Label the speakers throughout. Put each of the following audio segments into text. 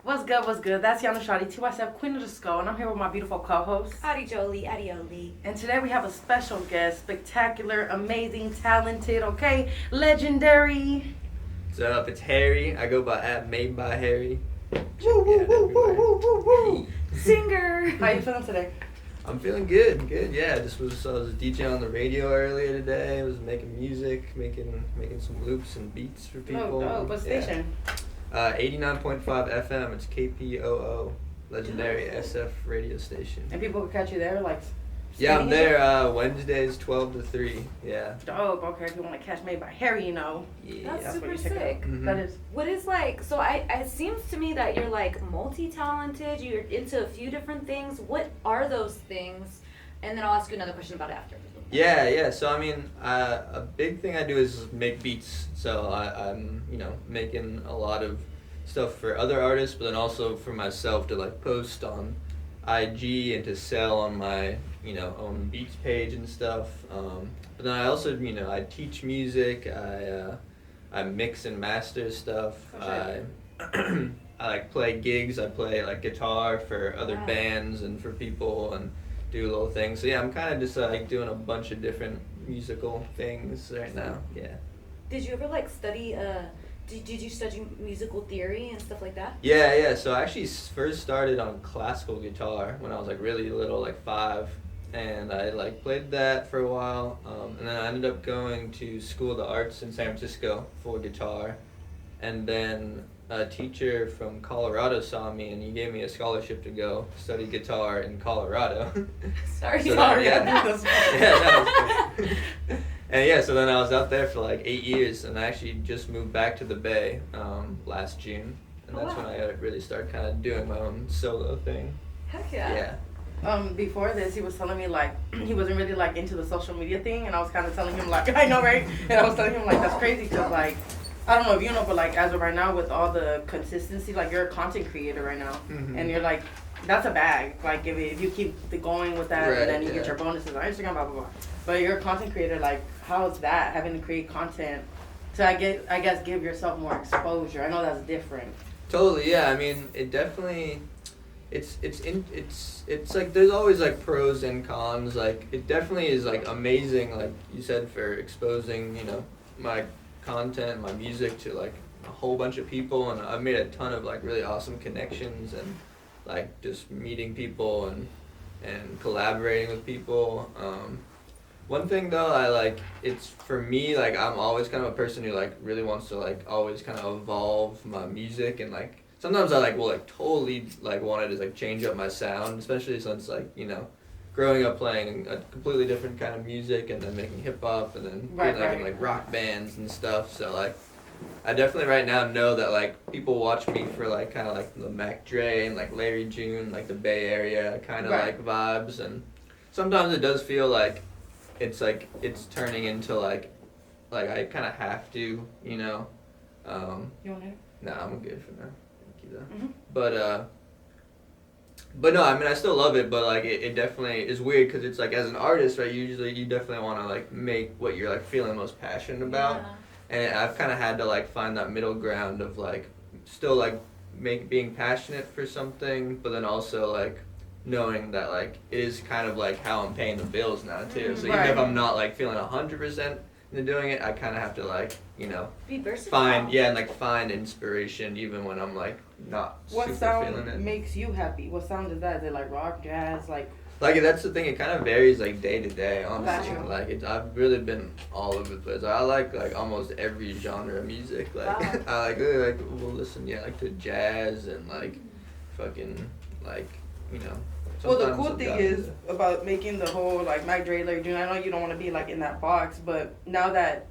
Speaker 1: What's good, what's good? That's Yana Shadi, TYSF, Queen of the Skull, and I'm here with my beautiful co-host.
Speaker 2: Howdy Jolie, Adioli.
Speaker 1: And today we have a special guest, spectacular, amazing, talented, okay, legendary.
Speaker 3: What's up? It's Harry. I go by @Madebyharry.
Speaker 1: Woo, woo, woo, woo, woo, woo, woo.
Speaker 2: Singer.
Speaker 1: How you feeling today?
Speaker 3: I'm feeling good. Yeah, I was a DJ on the radio earlier today. I was making music, making some loops and beats for people.
Speaker 1: Oh, what station?
Speaker 3: 89.5 FM. It's KPOO, legendary SF radio station.
Speaker 1: And people can catch you there, like.
Speaker 3: Yeah, I'm there Wednesdays 12 to 3. Yeah.
Speaker 1: Dope. Okay, if you want to catch Madebyharry, you know.
Speaker 3: Yeah.
Speaker 2: That's
Speaker 1: what
Speaker 2: super
Speaker 1: you check out.
Speaker 2: sick.
Speaker 3: Mhm.
Speaker 1: That is.
Speaker 2: What is so it seems to me that you're like multi-talented, you're into a few different things. What are those things? And then I'll ask you another question about it after.
Speaker 3: Yeah. So I mean, a big thing I do is make beats. So I'm making a lot of stuff for other artists, but then also for myself to like post on IG and to sell on my own beats page and stuff. But then I also I teach music. I mix and master stuff.
Speaker 1: Oh,
Speaker 3: I like play gigs. I play like guitar for other
Speaker 2: Wow.
Speaker 3: bands and for people and do little things. So yeah, I'm kind of just like doing a bunch of different musical things right now. Yeah.
Speaker 2: Did you ever like study did you study musical theory and stuff like that?
Speaker 3: Yeah. So I actually first started on classical guitar when I was like really little, like 5, and I like played that for a while. And then I ended up going to School of the Arts in San Francisco for guitar, and then a teacher from Colorado saw me and he gave me a scholarship to go study guitar in Colorado.
Speaker 2: Sorry.
Speaker 3: So
Speaker 1: Sorry,
Speaker 3: that-
Speaker 1: I think that's
Speaker 3: that was good. And yeah, so then I was out there for like 8 years, and I actually just moved back to the Bay last June, and that's when I really started kind of doing my own solo thing.
Speaker 2: Heck yeah.
Speaker 3: Yeah.
Speaker 1: Before this, he was telling me like he wasn't really like into the social media thing, and I was kind of telling him like I know, right? And I was telling him like that's crazy because like I don't know if you know, but like as of right now with all the consistency, like you're a content creator right now,
Speaker 3: Mhm.
Speaker 1: and you're like that's a bag. Like if you keep going with that,
Speaker 3: Right,
Speaker 1: and then you
Speaker 3: yeah.
Speaker 1: get your bonuses on Instagram, blah blah blah. But you're a content creator. Like how's that having to create content to I guess give yourself more exposure? I know that's different.
Speaker 3: Totally, yeah. I mean, it definitely, it's like there's always like pros and cons. Like it definitely is like amazing, like you said, for exposing my content, my music to like a whole bunch of people, and I've made a ton of like really awesome connections and like just meeting people and collaborating with people. One thing though, it's for me, like I'm always kind of a person who like really wants to like always kind of evolve my music, and like sometimes I like will like totally like want to just like change up my sound, especially since like growing up playing a completely different kind of music and then making hip hop and then
Speaker 1: Right,
Speaker 3: being like in like rock bands and stuff. So like I definitely right now know that like people watch me for like kind of like the Mac Dre and like Larry June, like the Bay Area kind of
Speaker 1: Right.
Speaker 3: like vibes, and sometimes it does feel like it's turning into like I kind of have to,
Speaker 1: You want it?
Speaker 3: Nah, I'm good for now. Thank you though.
Speaker 1: Mhm.
Speaker 3: But no, I mean I still love it, but like it definitely is weird because it's like as an artist, right? Usually you definitely want to like make what you're like feeling most passionate about.
Speaker 2: Yeah.
Speaker 3: And I've kind of had to like find that middle ground of like still like being passionate for something, but then also like knowing that like it is kind of like how I'm paying the bills now too. So even
Speaker 1: Right.
Speaker 3: if I'm not like feeling 100% into doing it, I kind of have to like
Speaker 2: Be versatile.
Speaker 3: find inspiration even when I'm like not
Speaker 1: What
Speaker 3: super
Speaker 1: sound
Speaker 3: feeling it.
Speaker 1: makes you happy? What sound is that? Is it like rock, jazz, like?
Speaker 3: Like that's the thing. It kind of varies like day to day. Honestly,
Speaker 1: Gotcha.
Speaker 3: like I've really been all over the place. I like almost every genre of music. Like
Speaker 2: Wow.
Speaker 3: I like will listen like to jazz and like fucking like
Speaker 1: Well, the
Speaker 3: sometimes
Speaker 1: cool
Speaker 3: some
Speaker 1: thing
Speaker 3: guys-
Speaker 1: is about making the whole like Mac Dre, Larry June. I know you don't want to be like in that box, but now that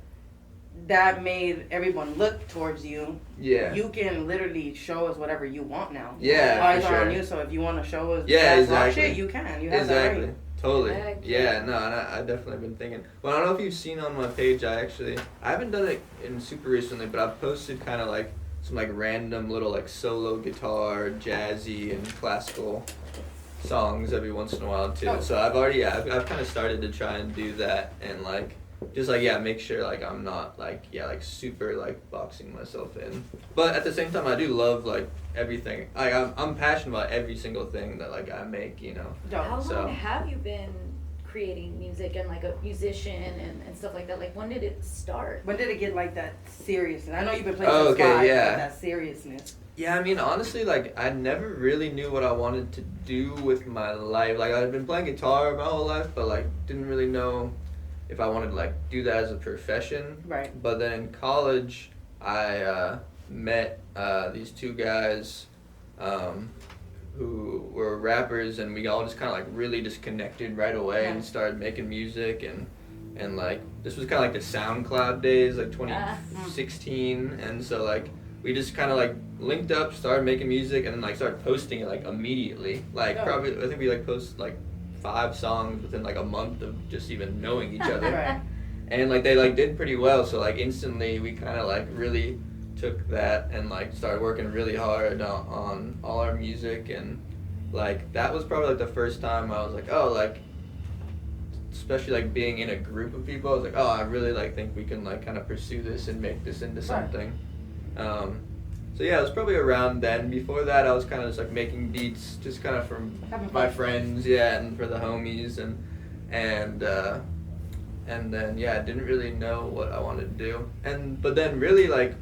Speaker 1: made everyone look towards you,
Speaker 3: yeah
Speaker 1: you can literally show us whatever you want now.
Speaker 3: yeah
Speaker 1: Eyes
Speaker 3: for
Speaker 1: are on
Speaker 3: sure.
Speaker 1: you, so if you want to show us
Speaker 3: Yeah,
Speaker 1: jazz rock
Speaker 3: exactly.
Speaker 1: shit, you can. You have
Speaker 3: Exactly.
Speaker 1: that right.
Speaker 3: Totally.
Speaker 2: Heck
Speaker 3: Yeah,
Speaker 2: yeah.
Speaker 3: no, and I definitely been thinking. Well, I don't know if you've seen on my page, I haven't done it in super recently, but I've posted kind of like some like random little like solo guitar, jazzy and classical songs every once in a while too.
Speaker 1: Oh.
Speaker 3: So I've kind of started to try and do that and like just like make sure like I'm not like super like boxing myself in. But at the same time, I do love like everything. Like I'm passionate about every single thing that like I make, you know.
Speaker 2: How
Speaker 3: So-
Speaker 2: long have you been creating music and like a musician and stuff like that? Like when did it start?
Speaker 1: When did it get like that seriousness? I know you've been playing
Speaker 3: Oh,
Speaker 1: since
Speaker 3: okay,
Speaker 1: 5,
Speaker 3: yeah.
Speaker 1: but that seriousness.
Speaker 3: Yeah, I mean, honestly, like, I never really knew what I wanted to do with my life. Like, I've been playing guitar my whole life, but, like, didn't really know if I wanted to, like, do that as a profession.
Speaker 1: Right.
Speaker 3: But then in college, I met these two guys who were rappers, and we all just kind of, like, really just connected right away and started making music. And like, this was kind of like the SoundCloud days, like 2016. And so, like, we just kind of like linked up, started making music, and then like started posting it like immediately. Like probably, I think we like posted like 5 songs within like a month of just even knowing each other.
Speaker 1: Right.
Speaker 3: And like they like did pretty well, so like instantly we kind of like really took that and like started working really hard on all our music. And like that was probably like the first time I was like, oh, like especially like being in a group of people, I was like, oh, I really like think we can like kind of pursue this and make this into something. So yeah, it was probably around then. Before that, I was kind of just like making beats, just kind of from my friends, and for the homies, and then I didn't really know what I wanted to do. But then really like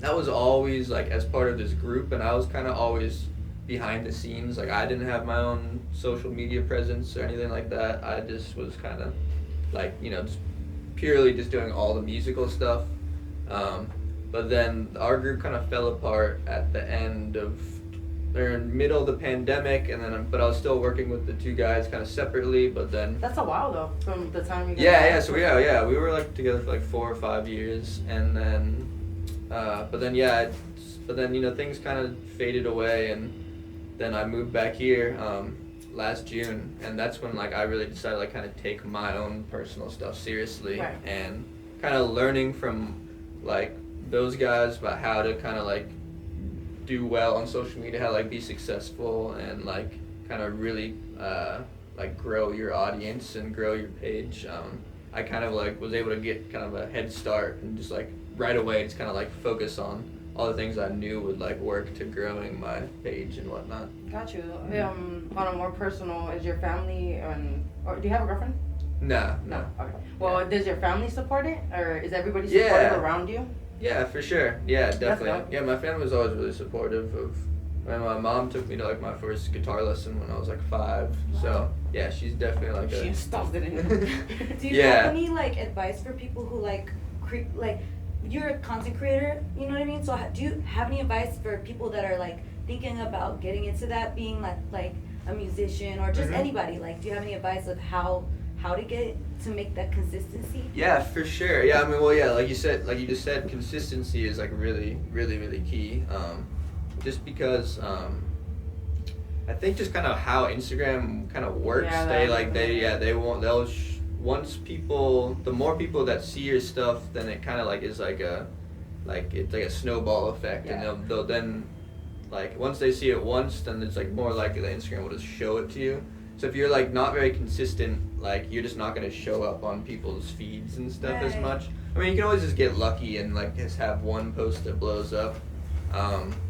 Speaker 3: that was always like as part of this group, and I was kind of always behind the scenes. Like I didn't have my own social media presence or anything like that. I just was kind of like, you know, just purely just doing all the musical stuff. But then our group kind of fell apart at the end of, or in the middle of the pandemic, and then but I was still working with the two guys kind of separately. But then
Speaker 1: That's a while though, from the time you
Speaker 3: so we were like together for like 4 or 5 years, and then but then you know things kind of faded away, and then I moved back here last June, and that's when like I really decided like kind of take my own personal stuff seriously,
Speaker 1: Right.
Speaker 3: and kind of learning from like those guys about how to kind of like do well on social media, how to like be successful and like kind of really like grow your audience and grow your page. I kind of like was able to get kind of a head start and just like right away just kind of like focus on all the things I knew would like work to growing my page and whatnot.
Speaker 1: Got you. On a more personal, is your family or do you have a girlfriend?
Speaker 3: No.
Speaker 1: Okay. Well, does your family support it, or is everybody supportive around you?
Speaker 3: Yeah, for sure. Yeah, definitely.
Speaker 1: dope.
Speaker 3: Yeah, my family was always really supportive of. And my mom took me to like my first guitar lesson when I was like 5. So yeah, she's definitely like
Speaker 1: She stuffed it in.
Speaker 2: Do you have any like advice for people who like you're a content creator, you know what I mean? So do you have any advice for people that are like thinking about getting into that, being like a musician or just anybody? Like, do you have any advice of how to get to make that consistency?
Speaker 3: Yeah, for sure. Yeah, I mean, well, yeah, like you just said, consistency is like really, really, really key. Just because I think just kind of how Instagram kind of works, once people, the more people that see your stuff, then it kind of like is like it's like a snowball effect, and they'll then like once they see it once, then it's like more likely that Instagram will just show it to you. So if you're like not very consistent, like you're just not gonna show up on people's feeds and stuff as much. I mean, you can always just get lucky and like just have one post that blows up.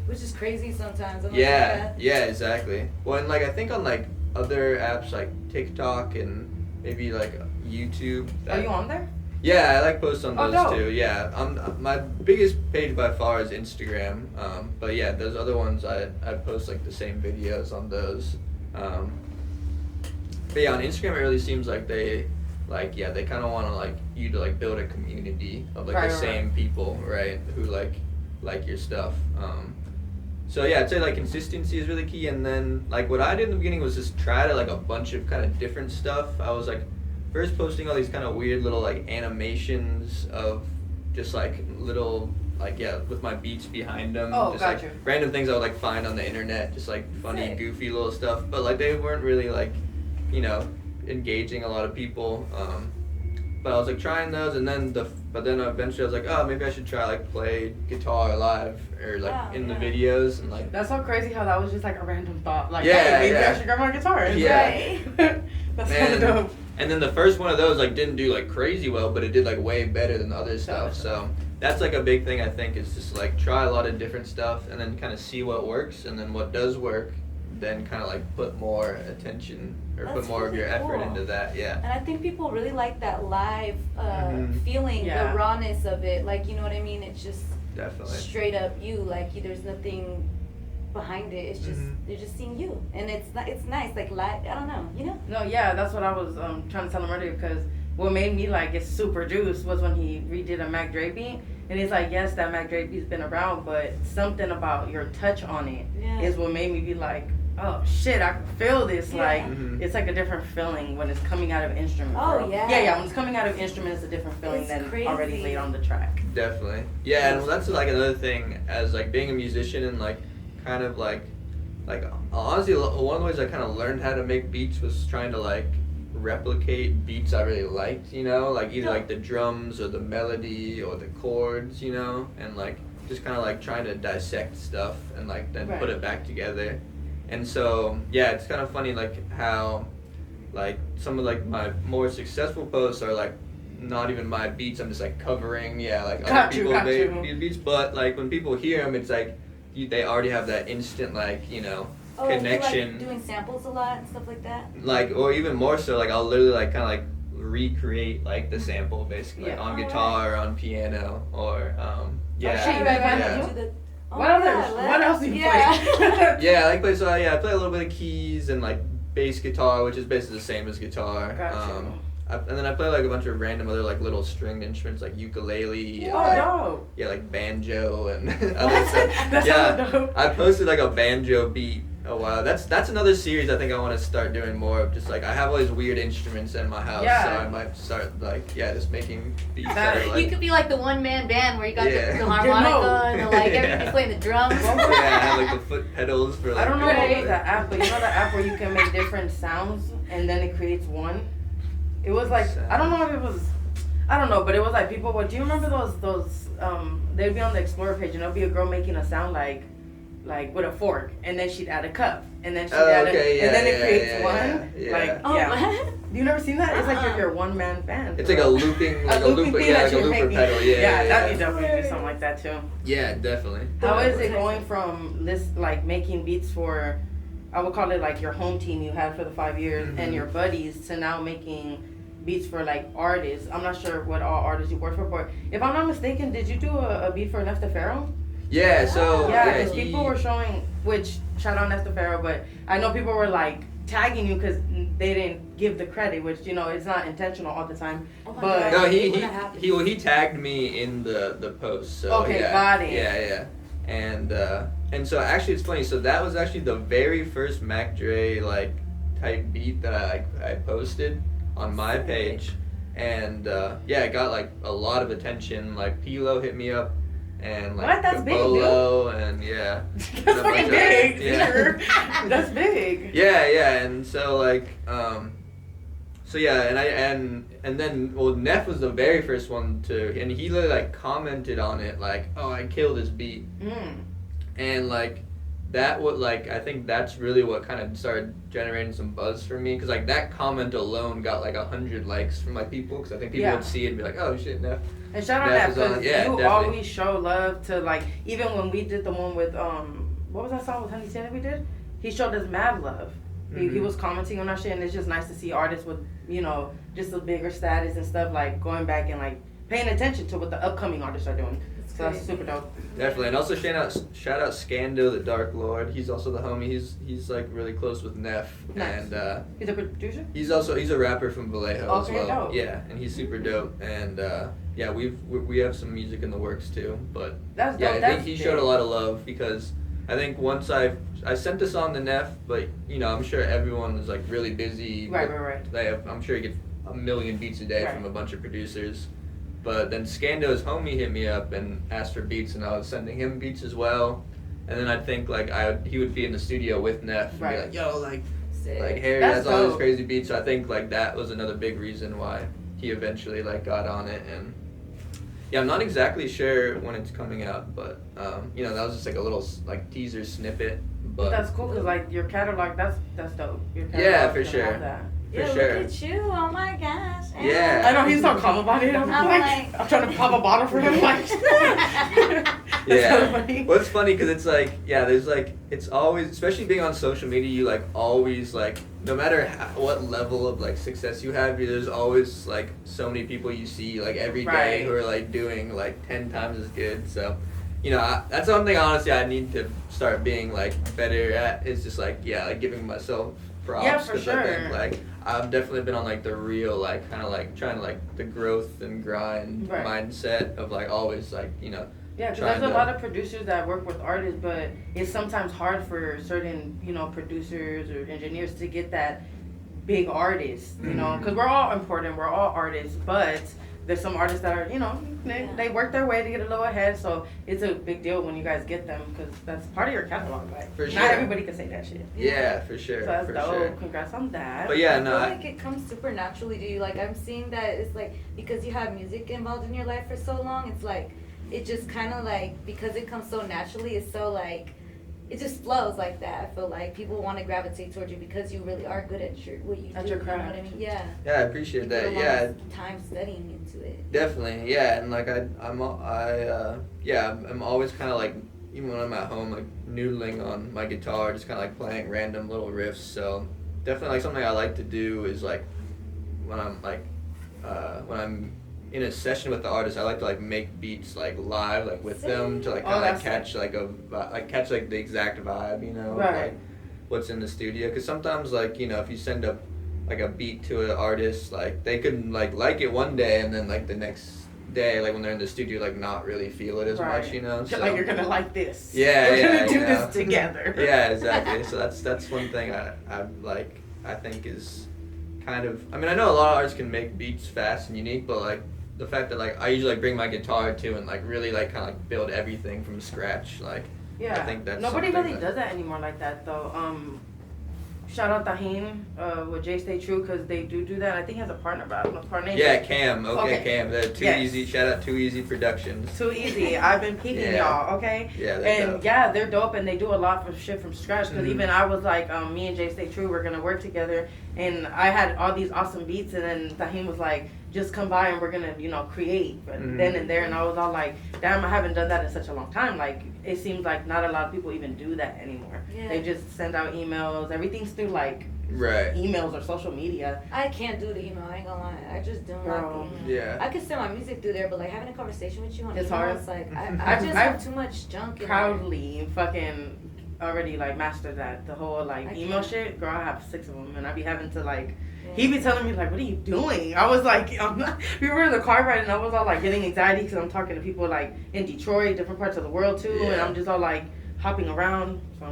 Speaker 2: Which is crazy sometimes.
Speaker 3: Yeah, exactly. Well, and like I think on like other apps like TikTok and maybe like YouTube.
Speaker 1: Are you on there?
Speaker 3: Yeah, I like post on those
Speaker 1: dope.
Speaker 3: too. Yeah, my biggest page by far is Instagram. But yeah, those other ones I post like the same videos on those. But yeah, on Instagram it really seems like they kind of want to like you to like build a community of like the same people, right? Who like your stuff. So yeah, I'd say like consistency is really key, and then like what I did in the beginning was just try to like a bunch of kind of different stuff. I was like first posting all these kind of weird little like animations of just like little like with my beats behind them, just like random things I would like find on the internet, just like funny, goofy little stuff. But like they weren't really like, you know, engaging a lot of people. But I was like trying those, and then but then eventually I was like, oh, maybe I should try like play guitar live or like in the videos, and like
Speaker 1: that's so crazy how that was just like a random thought. Like,
Speaker 3: Yeah,
Speaker 1: hey, maybe
Speaker 3: yeah.
Speaker 1: I should grab my guitar.
Speaker 3: Yeah.
Speaker 1: Right. That's kind of dope.
Speaker 3: And then the first one of those like didn't do like crazy well, but it did like way better than the other stuff. So that's like a big thing I think is just like try a lot of different stuff and then kind of see what works, and then what does work, then kind of like put more attention or put more of your effort into that. Yeah.
Speaker 2: And I think people really like that live feeling,
Speaker 1: Yeah.
Speaker 2: the rawness of it. Like, you know what I mean? It's just
Speaker 3: Definitely.
Speaker 2: straight up you. Like, there's nothing behind it. It's just they're just seeing you, and it's nice. Like live, I don't know, you know.
Speaker 1: No, yeah, that's what I was trying to tell him earlier, because what made me like get super juiced was when he redid a Mac Dre beat, and he's like, yes, that Mac Dre beat's been around, but something about your touch on it is what made me be like, oh shit, I can feel this. Like it's like a different feeling when it's coming out of instruments.
Speaker 2: Oh yeah.
Speaker 1: Yeah, when it's coming out of instruments, it's a different feeling
Speaker 2: It's
Speaker 1: than
Speaker 2: crazy.
Speaker 1: already laid on the track.
Speaker 3: Definitely. Yeah, and that's like another thing as like being a musician and like kind of like honestly one of the ways I kind of learned how to make beats was trying to like replicate beats I really liked, you know, like either like the drums or the melody or the chords, you know, and like just kind of like trying to dissect stuff and like then put it back together. And so yeah, it's kind of funny like how like some of like my more successful posts are like not even my beats, I'm just like covering like other people's beats, but like when people hear them it's like they already have that instant like, you know, connection.
Speaker 2: Like doing samples a lot and stuff like that.
Speaker 3: Like, or even more so, like I'll literally like kind of like recreate like the sample basically on guitar or on piano or
Speaker 1: What else do you play?
Speaker 3: Yeah, I like play. So I play a little bit of keys and like bass guitar, which is basically the same as guitar.
Speaker 1: Gotcha.
Speaker 3: And then I play like a bunch of random other like little stringed instruments like ukulele.
Speaker 1: Dope.
Speaker 3: Yeah, like banjo and other stuff.
Speaker 1: That's dope.
Speaker 3: I posted like a banjo beat a while. That's another series I think I want to start doing more of. Just like I have all these weird instruments in my house, so I might start like just making beats that are like.
Speaker 4: You could be like the one man band where you got the harmonica and the, like everybody's playing the drums.
Speaker 3: Yeah, I have like the foot pedals for like.
Speaker 1: I don't know what was that app, but you know the app where you can make different sounds and then it creates one. It was like I don't know if it was, I don't know, but it was like people. What do you remember those? They'd be on the Explorer page and there'll be a girl making a sound like with a fork, and then she'd add a cup, and then she'd add and then it creates one. You never seen that? It's like your one man band.
Speaker 3: It's like a looping, like a looper pedal.
Speaker 1: Yeah, that'd be dope to do something like that too.
Speaker 3: Yeah, definitely.
Speaker 1: How is it going from making beats for, I would call it like your home team you had for the 5 years and your buddies, to now making beats for like artists? I'm not sure what all artists you work for, but if I'm not mistaken, did you do a beat for Lwc.Pharaoh?
Speaker 3: Yeah, so
Speaker 1: because people were showing, which shout out Lwc.Pharaoh, but I know people were like tagging you because they didn't give the credit, which you know it's not intentional all the time. But
Speaker 3: no, he tagged me in the post. So
Speaker 1: got it.
Speaker 3: Yeah. And so actually it's funny. So that was actually the very first Mac Dre like type beat that I posted on my page, and it got like a lot of attention. Like Pilo hit me up, and like
Speaker 1: That's
Speaker 3: Cabolo,
Speaker 1: big,
Speaker 3: and
Speaker 1: that's pretty big.
Speaker 3: Yeah.
Speaker 1: That's big.
Speaker 3: Yeah, and so like and then Neff was the very first one and he literally like commented on it like, oh, I killed this beat, and like that would like I think that's really what kind of started generating some buzz for me, because like that comment alone got like 100 likes from like people, because I think people would see it and be like, oh shit, Neff.
Speaker 1: And shout out Neff, because you
Speaker 3: definitely.
Speaker 1: always show love to like, even when we did the one with what was that song with Honey Santa we did? He showed us mad love. He was commenting on our shit, and it's just nice to see artists with, you know, just a bigger status and stuff, like going back and like paying attention to what the upcoming artists are doing. So that's super dope.
Speaker 3: Definitely, and also shout out Scando, the Dark Lord. He's also the homie. He's like really close with Neff, and
Speaker 1: he's a producer.
Speaker 3: He's a rapper from Vallejo as well.
Speaker 1: Dope.
Speaker 3: Yeah, and he's super dope. And we have some music in the works too. But
Speaker 1: that's dope.
Speaker 3: I think he showed a lot of love, because I think once I sent the song to Neff, but you know I'm sure everyone is like really busy.
Speaker 1: Right.
Speaker 3: I'm sure he gets a million beats a day from a bunch of producers. But then Scando's homie hit me up and asked for beats, and I was sending him beats as well. And then I think like he would be in the studio with Neff and be like, yo, like Harry has all these crazy beats. So I think like that was another big reason why he eventually like got on it. And yeah, I'm not exactly sure when it's coming out, but that was just like a little like teaser snippet. But
Speaker 1: that's cool, because like your catalog, that's dope. Your catalog,
Speaker 3: yeah, for sure.
Speaker 2: Yeah,
Speaker 3: sure.
Speaker 2: Look at you! Oh my gosh!
Speaker 3: Yeah.
Speaker 1: I know he's so calm about it. I'm like, I'm trying to pop a bottle for him. Like,
Speaker 3: yeah.
Speaker 1: So funny.
Speaker 3: Well, it's funny because it's like, yeah, there's like, it's always, especially being on social media, you like always like, no matter what level of like success you have, there's always like so many people you see like every day
Speaker 1: Right.
Speaker 3: who are like doing like 10 times as good. So, you know, that's something honestly I need to start being like better at. Is just like, yeah, like giving myself props.
Speaker 1: Yeah, for
Speaker 3: 'cause
Speaker 1: sure.
Speaker 3: I think like I've definitely been on like the real like kind of like trying to like the growth and grind
Speaker 1: Right.
Speaker 3: mindset of like always like, you know.
Speaker 1: Yeah, because
Speaker 3: trying
Speaker 1: there's a
Speaker 3: to-
Speaker 1: lot of producers that work with artists, but it's sometimes hard for certain, you know, producers or engineers to get that big artist, you know, because we're all important, we're all artists, but there's some artists that are, you know, they work their way to get a little ahead, so it's a big deal when you guys get them, because that's part of your catalog, like,
Speaker 3: For
Speaker 1: not
Speaker 3: sure.
Speaker 1: everybody can say that shit.
Speaker 3: Yeah, for sure.
Speaker 1: So that's
Speaker 3: for
Speaker 1: dope.
Speaker 3: sure.
Speaker 1: Congrats on that.
Speaker 3: But yeah,
Speaker 2: I
Speaker 3: no,
Speaker 2: feel
Speaker 3: I,
Speaker 2: like it comes super naturally to you. Like I'm seeing that it's like because you have music involved in your life for so long, it's like it just kind of like because it comes so naturally, it's so like it just flows like that. I feel like people want to gravitate towards you because you really are good at what you
Speaker 1: At
Speaker 2: do.
Speaker 1: your
Speaker 2: You know what I
Speaker 1: craft.
Speaker 2: mean? Yeah.
Speaker 3: yeah, I appreciate
Speaker 2: You
Speaker 3: that.
Speaker 2: put a lot
Speaker 3: Yeah,
Speaker 2: of time studying into it.
Speaker 3: definitely. Yeah, and like I'm always kind of like, even when I'm at home, like noodling on my guitar, just kind of like playing random little riffs. So definitely like something I like to do is like when I'm when I'm in a session with the artist, I like to like make beats like live, like with them to like
Speaker 1: Oh,
Speaker 3: kind of like
Speaker 1: that's
Speaker 3: catch like catch like the exact vibe, you know, of,
Speaker 1: Right.
Speaker 3: like what's in the studio. Because sometimes like, you know, if you send up like a beat to an artist, like they could like it one day and then like the next day, like when they're in the studio, like not really feel it as
Speaker 1: Right.
Speaker 3: much, you know. So
Speaker 1: Like you're gonna like this.
Speaker 3: Yeah,
Speaker 1: We're
Speaker 3: yeah,
Speaker 1: gonna do
Speaker 3: you know.
Speaker 1: this together.
Speaker 3: Yeah, exactly. So that's one thing I like I think is kind of, I mean, I know a lot of artists can make beats fast and unique, but like the fact that like I usually like bring my guitar too and like really like kind of like build everything from scratch, like
Speaker 1: Yeah.
Speaker 3: I think that's
Speaker 1: Nobody
Speaker 3: something
Speaker 1: really
Speaker 3: that-
Speaker 1: does that anymore like that though. Shout out Tahim with Jay Stay True because they do that. I think he has a partner, but I don't know if partner name.
Speaker 3: Yeah, Cam. Okay,
Speaker 1: Okay.
Speaker 3: Cam. The Too
Speaker 1: Yes.
Speaker 3: Easy. Shout out Too Easy Productions.
Speaker 1: Too easy. I've been peeping
Speaker 3: Yeah.
Speaker 1: y'all, okay?
Speaker 3: Yeah, they're
Speaker 1: And
Speaker 3: dope.
Speaker 1: yeah, they're dope and they do a lot of shit from scratch. Because
Speaker 3: Mhm.
Speaker 1: even I was like, me and Jay Stay True, we're gonna work together, and I had all these awesome beats, and then Tahim was like, just come by and we're gonna, you know, create
Speaker 3: Mhm.
Speaker 1: then and there. And I was all like, damn, I haven't done that in such a long time. Like, it seems like not a lot of people even do that anymore.
Speaker 2: Yeah.
Speaker 1: They just send out emails. Everything's through like
Speaker 3: Right.
Speaker 1: emails or social media.
Speaker 2: I can't do the email. I ain't gonna lie. I just don't like
Speaker 1: Girl.
Speaker 2: the email.
Speaker 3: Yeah.
Speaker 2: I could send my music through there, but like having a conversation with you on
Speaker 1: It's
Speaker 2: email,
Speaker 1: hard.
Speaker 2: it's like I
Speaker 1: I've-
Speaker 2: just
Speaker 1: I've
Speaker 2: have too much junk in there.
Speaker 1: Proudly fucking already like mastered that, the whole like
Speaker 2: I
Speaker 1: email
Speaker 2: can't.
Speaker 1: shit. Girl, I have 6 of them and I be having to like,
Speaker 2: Yeah.
Speaker 1: he be telling me like, what are you doing? I was like, I'm not, we were in the car ride and I was all like getting anxiety because I'm talking to people like in Detroit, different parts of the world too, and
Speaker 3: Yeah.
Speaker 1: I'm just all like hopping around. So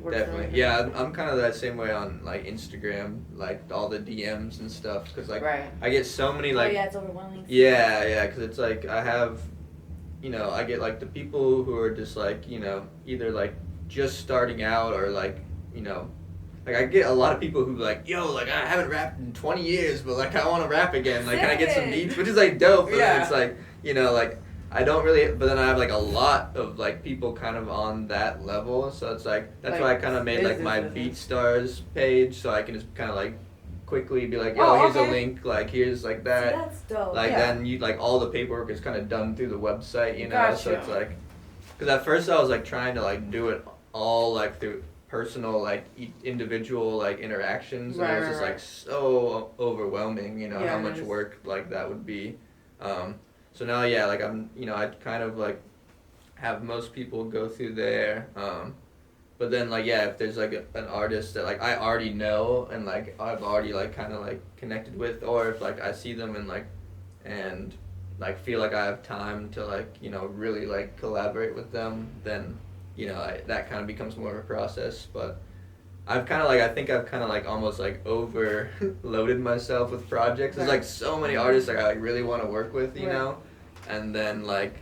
Speaker 1: works for
Speaker 3: Definitely.
Speaker 1: me.
Speaker 3: Yeah, I'm kind of that same way on like Instagram, like all the DMs and stuff, because like
Speaker 1: Right.
Speaker 3: I get so many like
Speaker 2: Oh yeah, it's overwhelming.
Speaker 3: yeah, because it's like I have, you know, I get like the people who are just like, you know, either like just starting out or like, you know, like I get a lot of people who like, yo, like I haven't rapped in 20 years, but like I want to rap again. Like, can I get some
Speaker 2: Sick.
Speaker 3: beats? Which is like dope, but then
Speaker 1: Yeah.
Speaker 3: it's like, you know, like I don't really, but then I have like a lot of like people kind of on that level, so it's like that's
Speaker 1: Like,
Speaker 3: why I kind of made like my
Speaker 1: business.
Speaker 3: BeatStars page, so I can just kind of like quickly be like, yo,
Speaker 1: Oh,
Speaker 3: here's
Speaker 1: okay.
Speaker 3: a link, like here's like
Speaker 2: See,
Speaker 3: that.
Speaker 2: that's dope.
Speaker 3: Like
Speaker 1: Yeah.
Speaker 3: then you like all the paperwork is kind of done through the website, you know. So
Speaker 1: Gotcha.
Speaker 3: it's like, because at first I was like trying to like do it all like through personal like individual like interactions, and
Speaker 1: Right,
Speaker 3: it was
Speaker 1: right,
Speaker 3: just
Speaker 1: right.
Speaker 3: like so overwhelming, you know,
Speaker 1: Yeah,
Speaker 3: how
Speaker 1: it
Speaker 3: much
Speaker 1: is.
Speaker 3: work like that would be. So now yeah, like I'm, you know, I kind of like have most people go through there. But then like yeah, if there's like an artist that like I already know and like I've already like kind of like connected with, or if like I see them and like feel like I have time to like, you know, really like collaborate with them, then you know that kind of becomes more of a process. But I've kind of like, I think I've kind of like almost like overloaded myself with projects. There's like so many artists like I like really want to work with, you
Speaker 1: Right.
Speaker 3: know, and then like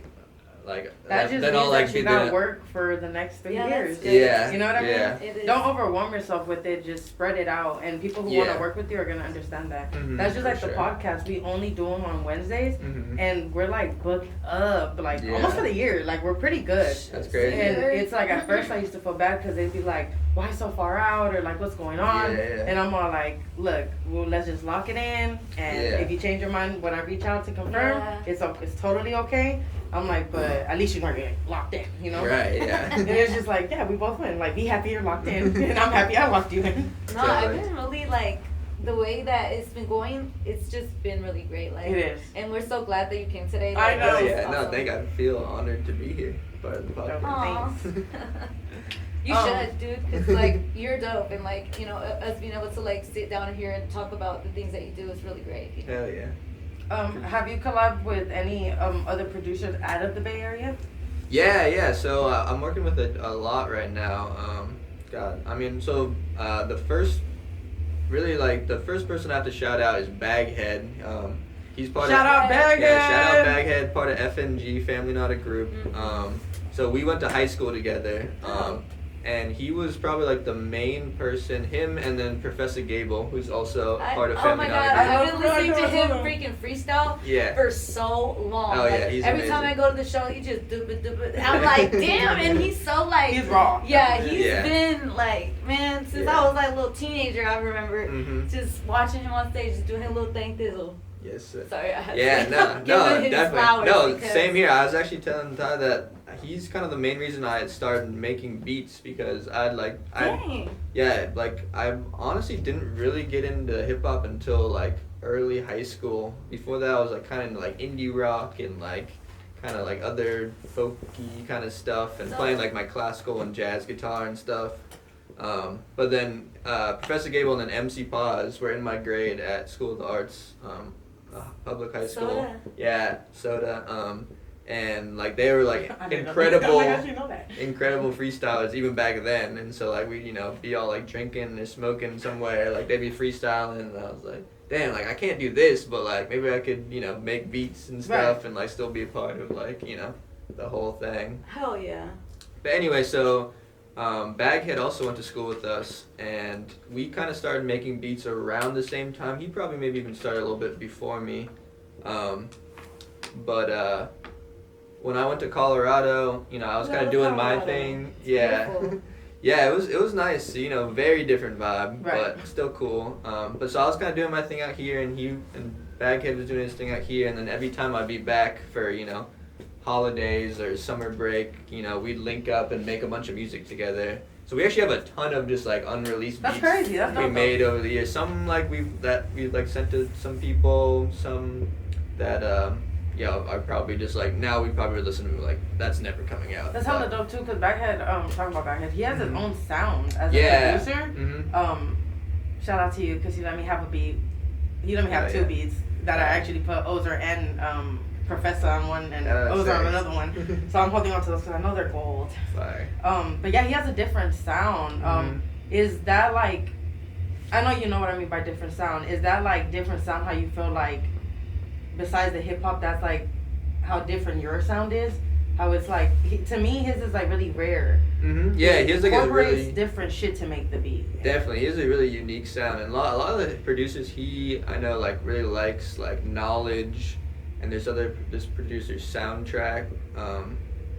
Speaker 3: like
Speaker 1: that just
Speaker 3: then
Speaker 1: means
Speaker 3: I'll like
Speaker 1: that
Speaker 3: be
Speaker 1: you got
Speaker 3: the
Speaker 1: work for the next 3 years.
Speaker 3: yeah.
Speaker 1: You know what I mean?
Speaker 3: Yeah.
Speaker 2: It is.
Speaker 1: Don't overwhelm yourself with it. Just spread it out, and people who want
Speaker 3: Yeah.
Speaker 1: to work with you are gonna understand that.
Speaker 3: Mhm,
Speaker 1: That's just
Speaker 3: for
Speaker 1: like the
Speaker 3: sure.
Speaker 1: podcast. We only do them on Wednesdays,
Speaker 3: Mhm.
Speaker 1: and we're like booked up, like
Speaker 3: Yeah.
Speaker 1: almost for the year. Like we're pretty good.
Speaker 3: That's crazy.
Speaker 1: And it's like at first I used to feel bad because they'd be like, "Why so far out?" or like, "What's going on?"
Speaker 3: Yeah.
Speaker 1: And I'm all like, "Look, well, let's just lock it in. And
Speaker 3: Yeah.
Speaker 1: if you change your mind when I reach out to confirm, it's totally okay." I'm like, but at least you're not getting locked in, you know?
Speaker 3: Right, yeah.
Speaker 1: And it's just like, yeah, we both win. Like, be happy you're locked in, and I'm happy I locked you in.
Speaker 2: No, I've been really like the way that it's been going. It's just been really great. Like
Speaker 1: It is.
Speaker 2: and we're so glad that you came today.
Speaker 1: I
Speaker 2: Like,
Speaker 1: know.
Speaker 3: Oh
Speaker 2: this is
Speaker 3: yeah, no,
Speaker 2: awesome.
Speaker 3: thank I feel honored to be here, part of the podcast.
Speaker 2: Aw.
Speaker 1: Thanks.
Speaker 2: You
Speaker 1: Um,
Speaker 2: should, dude. Cause like you're dope, and like us being able to like sit down here and talk about the things that you do is really great. You know?
Speaker 3: Hell yeah.
Speaker 1: Have you collabed with any other producers out of the Bay Area?
Speaker 3: Yeah. So I'm working with a lot right now. God, I mean, so the first person I have to shout out is Baghead. He's part
Speaker 1: Shout
Speaker 3: of
Speaker 1: out Baghead!
Speaker 3: Yeah, shout out Baghead, part of FNG Family Not a Group.
Speaker 2: Mhm.
Speaker 3: So we went to high school together.
Speaker 2: Oh.
Speaker 3: And he was probably like the main person, him and then Professor Gable, who's also part of
Speaker 2: Oh
Speaker 3: Family
Speaker 2: my
Speaker 3: Not
Speaker 2: god,
Speaker 3: a Group.
Speaker 2: I've been listening to him
Speaker 1: I
Speaker 2: freaking freestyle
Speaker 3: Yeah.
Speaker 2: for so long.
Speaker 3: Oh,
Speaker 2: like,
Speaker 3: yeah, he's
Speaker 2: every time I
Speaker 3: amazing.
Speaker 2: go to the show, he just doop it. I'm like, damn, and he's so like,
Speaker 1: He's raw.
Speaker 2: Yeah, he's
Speaker 3: Yeah.
Speaker 2: been like, man, since
Speaker 3: Yeah.
Speaker 2: I was like a little teenager. I remember
Speaker 3: Mhm.
Speaker 2: just watching him on stage, just doing his little thing thizzle.
Speaker 3: Yes, sir.
Speaker 2: Sorry, I had
Speaker 3: Yeah,
Speaker 2: to
Speaker 3: no,
Speaker 2: give him his
Speaker 3: definitely.
Speaker 2: flowers
Speaker 3: No,
Speaker 2: because-
Speaker 3: same here. I was actually telling Ty that he's kind of the main reason I had started making beats because I
Speaker 2: Dang.
Speaker 3: honestly didn't really get into hip hop until like early high school. Before that, I was like kind of into like indie rock and like kind of like other folky kind of stuff and playing like my classical and jazz guitar and stuff. But then Professor Gable and then MC Paz were in my grade at School of the Arts, public high school.
Speaker 2: Soda.
Speaker 3: Yeah, Soda. And like they were like
Speaker 1: I didn't know
Speaker 3: incredible,
Speaker 1: that. I actually know that.
Speaker 3: incredible freestylers even back then. And so like we be all like drinking or smoking somewhere. Like they'd be freestyling, and I was like, damn, like I can't do this, but like maybe I could make beats and stuff
Speaker 1: Right.
Speaker 3: and like still be a part of like the whole thing.
Speaker 2: Hell yeah.
Speaker 3: But anyway, so Baghead also went to school with us, and we kind of started making beats around the same time. He probably maybe even started a little bit before me. But when I went to Colorado, I was kind of doing my
Speaker 2: Colorado.
Speaker 3: thing.
Speaker 2: It's
Speaker 3: Yeah.
Speaker 2: beautiful.
Speaker 3: Yeah, it was nice. Very different vibe,
Speaker 1: Right.
Speaker 3: but still cool. But so I was kind of doing my thing out here, and he and Baghead was doing his thing out here, and then every time I'd be back for holidays or summer break, we'd link up and make a bunch of music together. So we actually have a ton of just like unreleased
Speaker 1: That's
Speaker 3: beats
Speaker 1: crazy. That's
Speaker 3: we
Speaker 1: dope,
Speaker 3: made over the years. Some like we've like sent to some people. Some that I probably just like now we probably listen to like that's never coming out.
Speaker 1: That's hella dope too, cause Baghead, talking about Baghead, he has his
Speaker 3: Mhm.
Speaker 1: own sound as
Speaker 3: Yeah.
Speaker 1: a producer.
Speaker 3: Mhm.
Speaker 1: Shout out to you, cause he let me have a beat. He let me have
Speaker 3: Oh,
Speaker 1: two
Speaker 3: yeah.
Speaker 1: beats that I actually put Ozer and Professor on one and
Speaker 3: Oh,
Speaker 1: Ozer on
Speaker 3: sick.
Speaker 1: another one. So I'm holding on to those, cause I know they're gold.
Speaker 3: Fire.
Speaker 1: But yeah, he has a different sound.
Speaker 3: Mhm.
Speaker 1: Is that like, I know you know what I mean by different sound. Is that like different sound? How you feel like, besides the hip hop, that's like how different your sound is. How it's like to me, his is like really rare.
Speaker 3: Mhm. Yeah, he has like a
Speaker 1: Incorporates
Speaker 3: really
Speaker 1: different shit to make the beat.
Speaker 3: definitely. He has a really unique sound, and a lot of the producers I know like really likes like Knowledge, and there's this producer's Soundtrack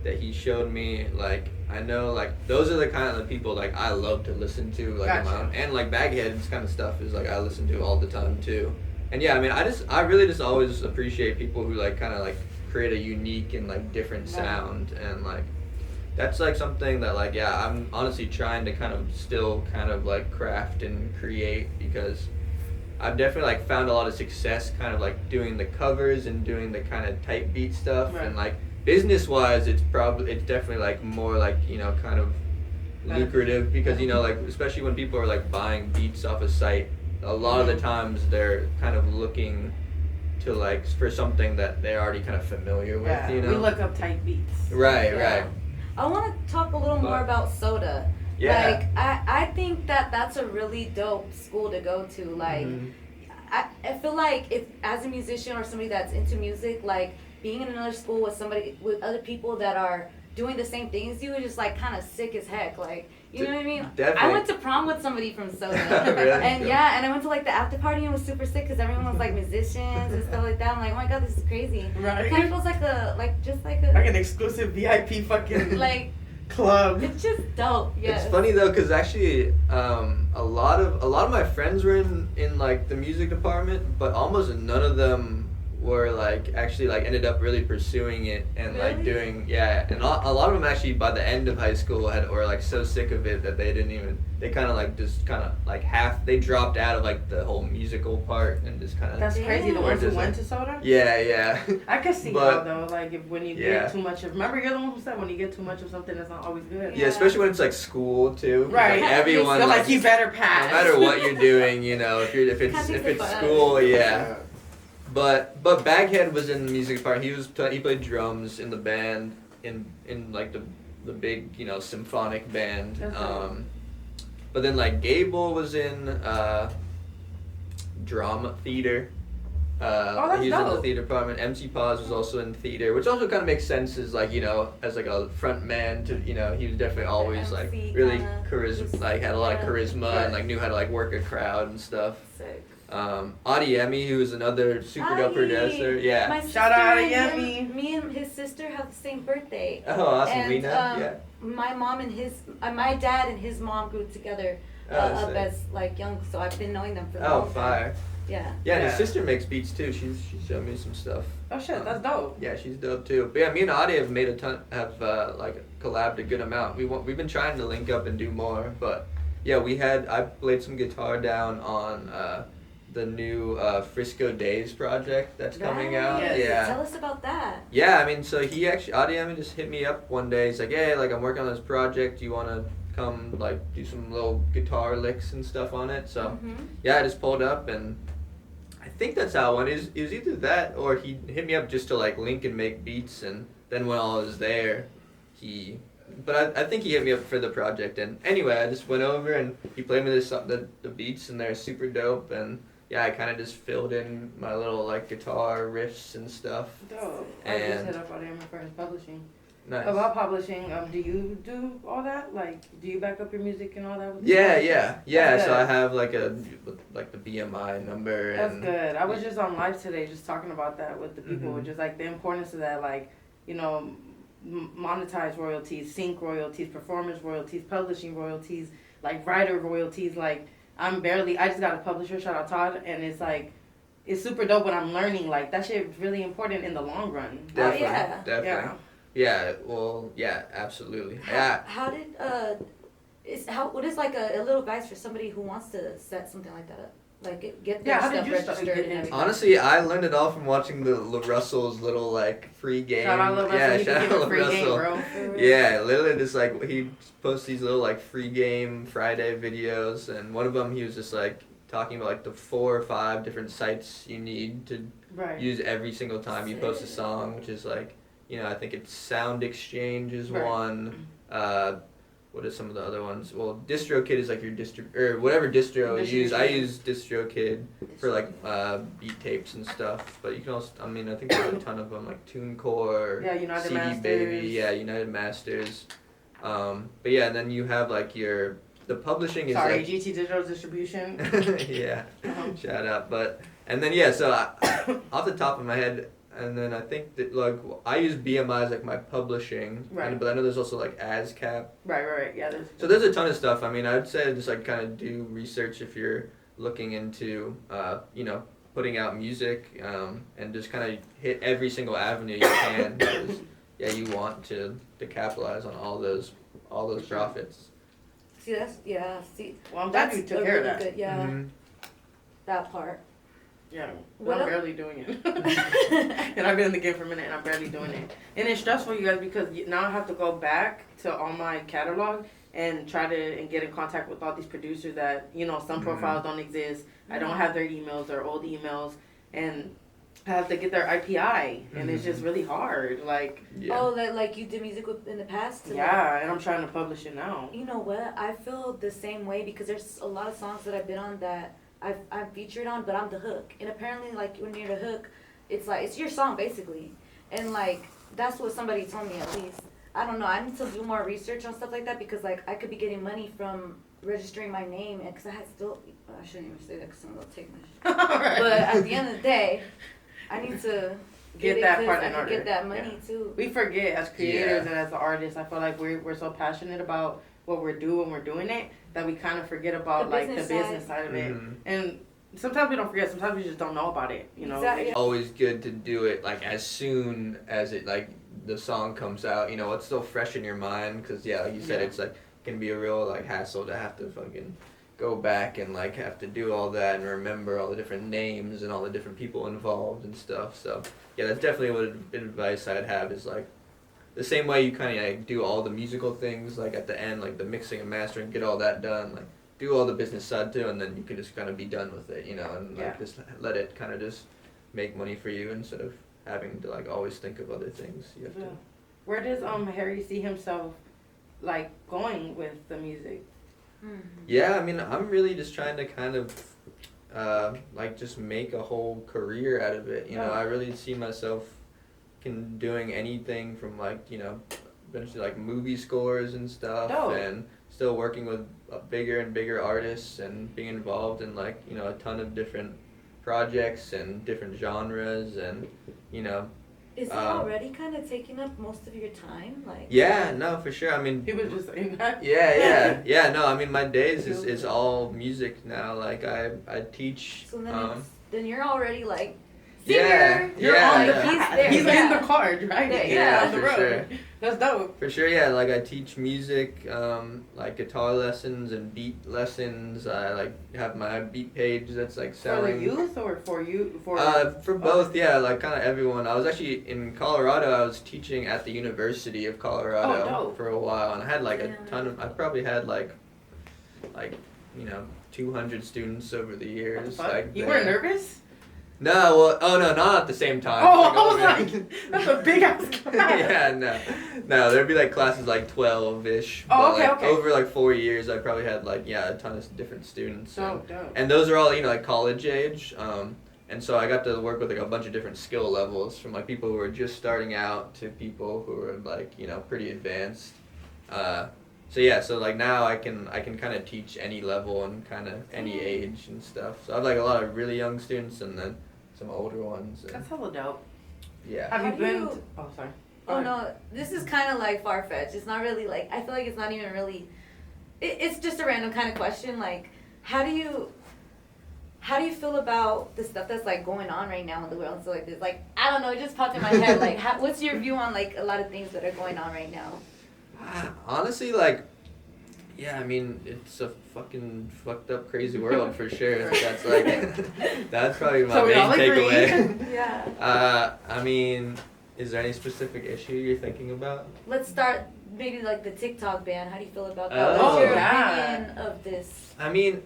Speaker 3: that he showed me. Like I know like those are the kind of the people like I love to listen to like in my
Speaker 1: Gotcha.
Speaker 3: own, and like Baghead's kind of stuff is like I listen to all the time too. And yeah, I mean I really just always appreciate people who like kind of like create a unique and like different
Speaker 1: Right.
Speaker 3: sound, and like that's like something that like I'm honestly trying to kind of still kind of like craft and create, because I've definitely like found a lot of success kind of like doing the covers and doing the kind of type beat stuff.
Speaker 1: Right.
Speaker 3: And like business wise it's definitely like more like kind of
Speaker 1: Right.
Speaker 3: lucrative, because like especially when people are like buying beats off a site, a lot of the times they're kind of looking to like for something that they're already kind of familiar with.
Speaker 1: Yeah, we look up tight beats.
Speaker 3: Right.
Speaker 2: Yeah. I want to talk a little more
Speaker 3: But-
Speaker 2: about Soda.
Speaker 3: Yeah.
Speaker 2: Like, I think that's a really dope school to go to. Like,
Speaker 3: Mhm.
Speaker 2: I feel like if as a musician or somebody that's into music, like being in another school with other people that are doing the same things you is just like kind of sick as heck. Like, you know what I mean?
Speaker 3: Definitely.
Speaker 2: I went to prom with somebody from Soda.
Speaker 3: Really?
Speaker 2: And yeah, and I went to like the after party and it was super sick because everyone was like musicians and stuff like that. I'm like, oh my god, this is crazy.
Speaker 1: Right.
Speaker 2: It kind of feels like like
Speaker 1: an exclusive VIP fucking
Speaker 2: like
Speaker 1: club.
Speaker 2: it's just dope. Yes.
Speaker 3: It's funny though, cause actually, a lot of my friends were in like the music department, but almost none of them were like actually like ended up really pursuing it and like
Speaker 2: Really?
Speaker 3: doing and a lot of them actually by the end of high school were like so sick of it that they kind of like just kind of like they dropped out of like the whole musical part and just kind of.
Speaker 1: That's crazy. The ones who
Speaker 3: just,
Speaker 1: went
Speaker 3: like,
Speaker 1: to Soda.
Speaker 3: Yeah.
Speaker 1: I could see
Speaker 3: But-
Speaker 1: how though, like when you get too much of. Remember, you're the one who said when you get too much of something, it's not always good.
Speaker 3: Yeah, especially when it's like school too. 'Cause,
Speaker 1: Right.
Speaker 3: Like, everyone.
Speaker 1: Feel like you better pass.
Speaker 3: No matter what you're doing, you know, if it's school, yeah. But Baghead was in the music department. He played drums in the band in like the big, you know, symphonic band.
Speaker 1: That's right.
Speaker 3: But then like Gable was in drama theater.
Speaker 1: That's
Speaker 3: He was in the
Speaker 1: dope.
Speaker 3: theater department. MC Paz was also in theater, which also kind of makes sense as like, you know, as like a front man to, you know, he was definitely always like
Speaker 2: MC
Speaker 3: really
Speaker 2: kinda
Speaker 3: charisma,
Speaker 2: was-
Speaker 3: like had a lot of
Speaker 2: yeah.
Speaker 3: charisma and like knew how to like work a crowd and stuff.
Speaker 2: Sick.
Speaker 3: Adiemi, who was another super dope producer. Yeah.
Speaker 2: My
Speaker 1: Shout out
Speaker 2: sister and
Speaker 1: Yemi.
Speaker 2: him- Me and his sister have the same birthday.
Speaker 3: Oh, awesome.
Speaker 2: And,
Speaker 3: Lena? Yeah.
Speaker 2: My mom and my dad and his mom grew together
Speaker 3: Oh,
Speaker 2: up
Speaker 3: sick.
Speaker 2: as like young, so I've been knowing them for a
Speaker 3: Oh,
Speaker 2: long time.
Speaker 3: fire.
Speaker 2: Yeah.
Speaker 3: Yeah, and his
Speaker 1: Yeah.
Speaker 3: sister makes beats too. She showed me some stuff.
Speaker 1: Oh shit, that's dope.
Speaker 3: Yeah, she's dope too. But yeah, me and Adi have made like collabed a good amount. We've been trying to link up and do more, but yeah, I played some guitar down on the new Frisco Days project that's coming out.
Speaker 1: Yes.
Speaker 3: Yeah.
Speaker 2: Tell us about that.
Speaker 3: Yeah, I mean, so he actually, Adiemi just hit me up one day. He's like, hey, like, I'm working on this project. Do you want to come, like, do some little guitar licks and stuff on it? So, yeah, I just pulled up, and I think that's how it went. It was either that or he hit me up just to, like, link and make beats, and then when I was there, but I think he hit me up for the project. And anyway, I just went over, and he played me the beats, and they're super dope, and yeah, I kind of just filled in my little like guitar riffs and stuff.
Speaker 1: Dope. I just
Speaker 3: And-
Speaker 1: hit up Adiemi for his publishing.
Speaker 3: Nice.
Speaker 1: About publishing, do you do all that? Like, do you back up your music and all that? With
Speaker 3: Yeah.
Speaker 1: That's
Speaker 3: So I
Speaker 1: good.
Speaker 3: have like the BMI number.
Speaker 1: That's
Speaker 3: and
Speaker 1: good. I was just on live today, just talking about that with the people,
Speaker 3: Mhm.
Speaker 1: just like the importance of that, like, you know, monetize royalties, sync royalties, performance royalties, publishing royalties, like writer royalties. Like, I just got a publisher, shout out Todd, and it's like, it's super dope when I'm learning, like, that shit is really important in the long run.
Speaker 3: Definitely,
Speaker 2: yeah.
Speaker 3: definitely.
Speaker 1: Yeah.
Speaker 3: Yeah. Well, yeah, absolutely. Yeah.
Speaker 2: How did what is like a little advice for somebody who wants to set something like that up? Like get their
Speaker 1: Yeah, how
Speaker 2: stuff
Speaker 1: did you start
Speaker 2: registered
Speaker 1: getting
Speaker 2: and
Speaker 1: into
Speaker 2: everything.
Speaker 3: Honestly, I learned it all from watching the Russell's little like free game.
Speaker 1: Shout out Lil Russell,
Speaker 3: Yeah,
Speaker 1: he
Speaker 3: shout
Speaker 1: be
Speaker 3: out
Speaker 1: giving
Speaker 3: Lil
Speaker 1: free game,
Speaker 3: Russell.
Speaker 1: bro.
Speaker 3: Yeah, literally just like he posts these little like free game Friday videos, and one of them he was just like talking about like the 4 or 5 different sites you need to
Speaker 1: Right.
Speaker 3: use every single time you post a song, which is like, you know, I think it's Sound Exchange is
Speaker 1: Right.
Speaker 3: one. What are some of the other ones? Well, DistroKid is like your or whatever distro you use. I use DistroKid for like beat tapes and stuff. But you can also, I mean, I think there's a ton of them like TuneCore,
Speaker 1: Yeah, United
Speaker 3: CD
Speaker 1: Masters.
Speaker 3: Baby, yeah, United Masters. But yeah, and then you have like the publishing is
Speaker 1: Sorry,
Speaker 3: like
Speaker 1: GT Digital Distribution.
Speaker 3: yeah,
Speaker 1: Uh-huh.
Speaker 3: shout out. But and then yeah, so off the top of my head, and then I think that like I use BMI as like my publishing,
Speaker 1: Right.
Speaker 3: but I know there's also like ASCAP.
Speaker 1: Right. Yeah,
Speaker 3: So there's a ton of stuff. I mean, I'd say just like kind of do research if you're looking into you know, putting out music, and just kind of hit every single avenue you can, because yeah, you want to capitalize on all those profits.
Speaker 2: See
Speaker 1: Well, I'm glad you took care of that.
Speaker 2: good, yeah,
Speaker 3: Mhm.
Speaker 2: that part.
Speaker 1: Yeah,
Speaker 2: What
Speaker 1: I'm
Speaker 2: el-
Speaker 1: barely doing it. And I've been in the game for a minute and I'm barely doing it. And it's stressful, you guys, because now I have to go back to all my catalog and try to get in contact with all these producers that, you know, some
Speaker 3: Mhm.
Speaker 1: profiles don't exist. I don't have their emails, their old emails, and I have to get their IPI, and it's just really hard. Like,
Speaker 3: Yeah.
Speaker 2: Oh, that like you did music with in the past. to, like-
Speaker 1: yeah, and I'm trying to publish it now.
Speaker 2: You know what? I feel the same way because there's a lot of songs that I've been on that I'm featured on, but I'm the hook. And apparently, like when you're the hook, it's like it's your song basically. And like that's what somebody told me at least. I don't know. I need to do more research on stuff like that because like I could be getting money from registering my name and because I shouldn't even say that because someone will take my shit.
Speaker 1: Right.
Speaker 2: But at the end of the day, I need to
Speaker 1: Get that part
Speaker 2: I
Speaker 1: in
Speaker 2: can
Speaker 1: order.
Speaker 2: get that money too.
Speaker 1: We forget as creators and as artists. I feel like we're so passionate about what we're doing it that we kind of forget about the business side of it.
Speaker 3: Mm-hmm.
Speaker 1: And sometimes we don't forget. Sometimes we just don't know about it. You know.
Speaker 2: Exactly.
Speaker 3: Always good to do it like as soon as it like the song comes out. You know, it's still fresh in your mind because like you said, it's like can be a real like hassle to have to fucking go back and like have to do all that and remember all the different names and all the different people involved and stuff. So yeah, that's definitely what advice I'd have is like the same way you kind of like do all the musical things like at the end, like the mixing and mastering, get all that done, like do all the business side too, and then you can just kind of be done with it, you know, and like just let it kind of just make money for you instead of having to like always think of other things. You have to.
Speaker 1: Where does Harry see himself like going with the music?
Speaker 2: Mm-hmm.
Speaker 3: Yeah, I mean, I'm really just trying to kind of, like, just make a whole career out of it. You know, I really see myself doing anything from, like, you know, eventually, like, movie scores and stuff. And still working with bigger and bigger artists and being involved in, like, you know, a ton of different projects and different genres and, you know.
Speaker 2: Is it already kind of taking up most of your time? Like.
Speaker 3: Yeah, no, for sure. I mean.
Speaker 1: He was just saying that.
Speaker 3: Yeah. No, I mean, my days is all music now. Like I teach.
Speaker 2: So then you're already like.
Speaker 3: Singer.
Speaker 1: You're on the
Speaker 2: piece.
Speaker 1: He's in the card, right?
Speaker 3: Yeah,
Speaker 1: on the
Speaker 3: for
Speaker 1: road.
Speaker 3: sure.
Speaker 1: That's dope.
Speaker 3: For sure, yeah. Like I teach music, like guitar lessons and beat lessons. I like have my beat page that's like selling.
Speaker 1: For the youth or for you?
Speaker 3: For both, yeah. Like kind of everyone. I was actually in Colorado. I was teaching at the University of Colorado for a while, and I had like a ton of. I probably had like, you know, 200 students over the years. Like
Speaker 1: you weren't nervous?
Speaker 3: No, no, not at the same time.
Speaker 1: Oh, I was like, that's a big ass class.
Speaker 3: Yeah, no, there'd be like classes like 12-ish.
Speaker 1: Oh,
Speaker 3: but,
Speaker 1: okay.
Speaker 3: Over like 4 years, I probably had like a ton of different students.
Speaker 1: So dope.
Speaker 3: And those are all like college age. And so I got to work with like a bunch of different skill levels from like people who were just starting out to people who were like pretty advanced. So like now I can kind of teach any level and kind of any age and stuff. So I have like a lot of really young students and then some older ones. And,
Speaker 1: that's hella dope.
Speaker 3: Yeah.
Speaker 1: Have you been? Oh, sorry.
Speaker 2: Oh no, this is kind of like far-fetched. It's not really like, I feel like it's not even really, it's just a random kind of question. Like, how do you feel about the stuff that's like going on right now in the world and stuff like this? Like, I don't know, it just popped in my head. Like, what's your view on like a lot of things that are going on right now?
Speaker 3: Honestly, like, yeah, I mean, it's a fucking fucked up, crazy world for sure. That's like, that's probably my main takeaway.
Speaker 2: Yeah.
Speaker 3: I mean, is there any specific issue you're thinking about?
Speaker 2: Let's start maybe like the TikTok ban. How do you feel about that? What's your opinion of this?
Speaker 3: I mean,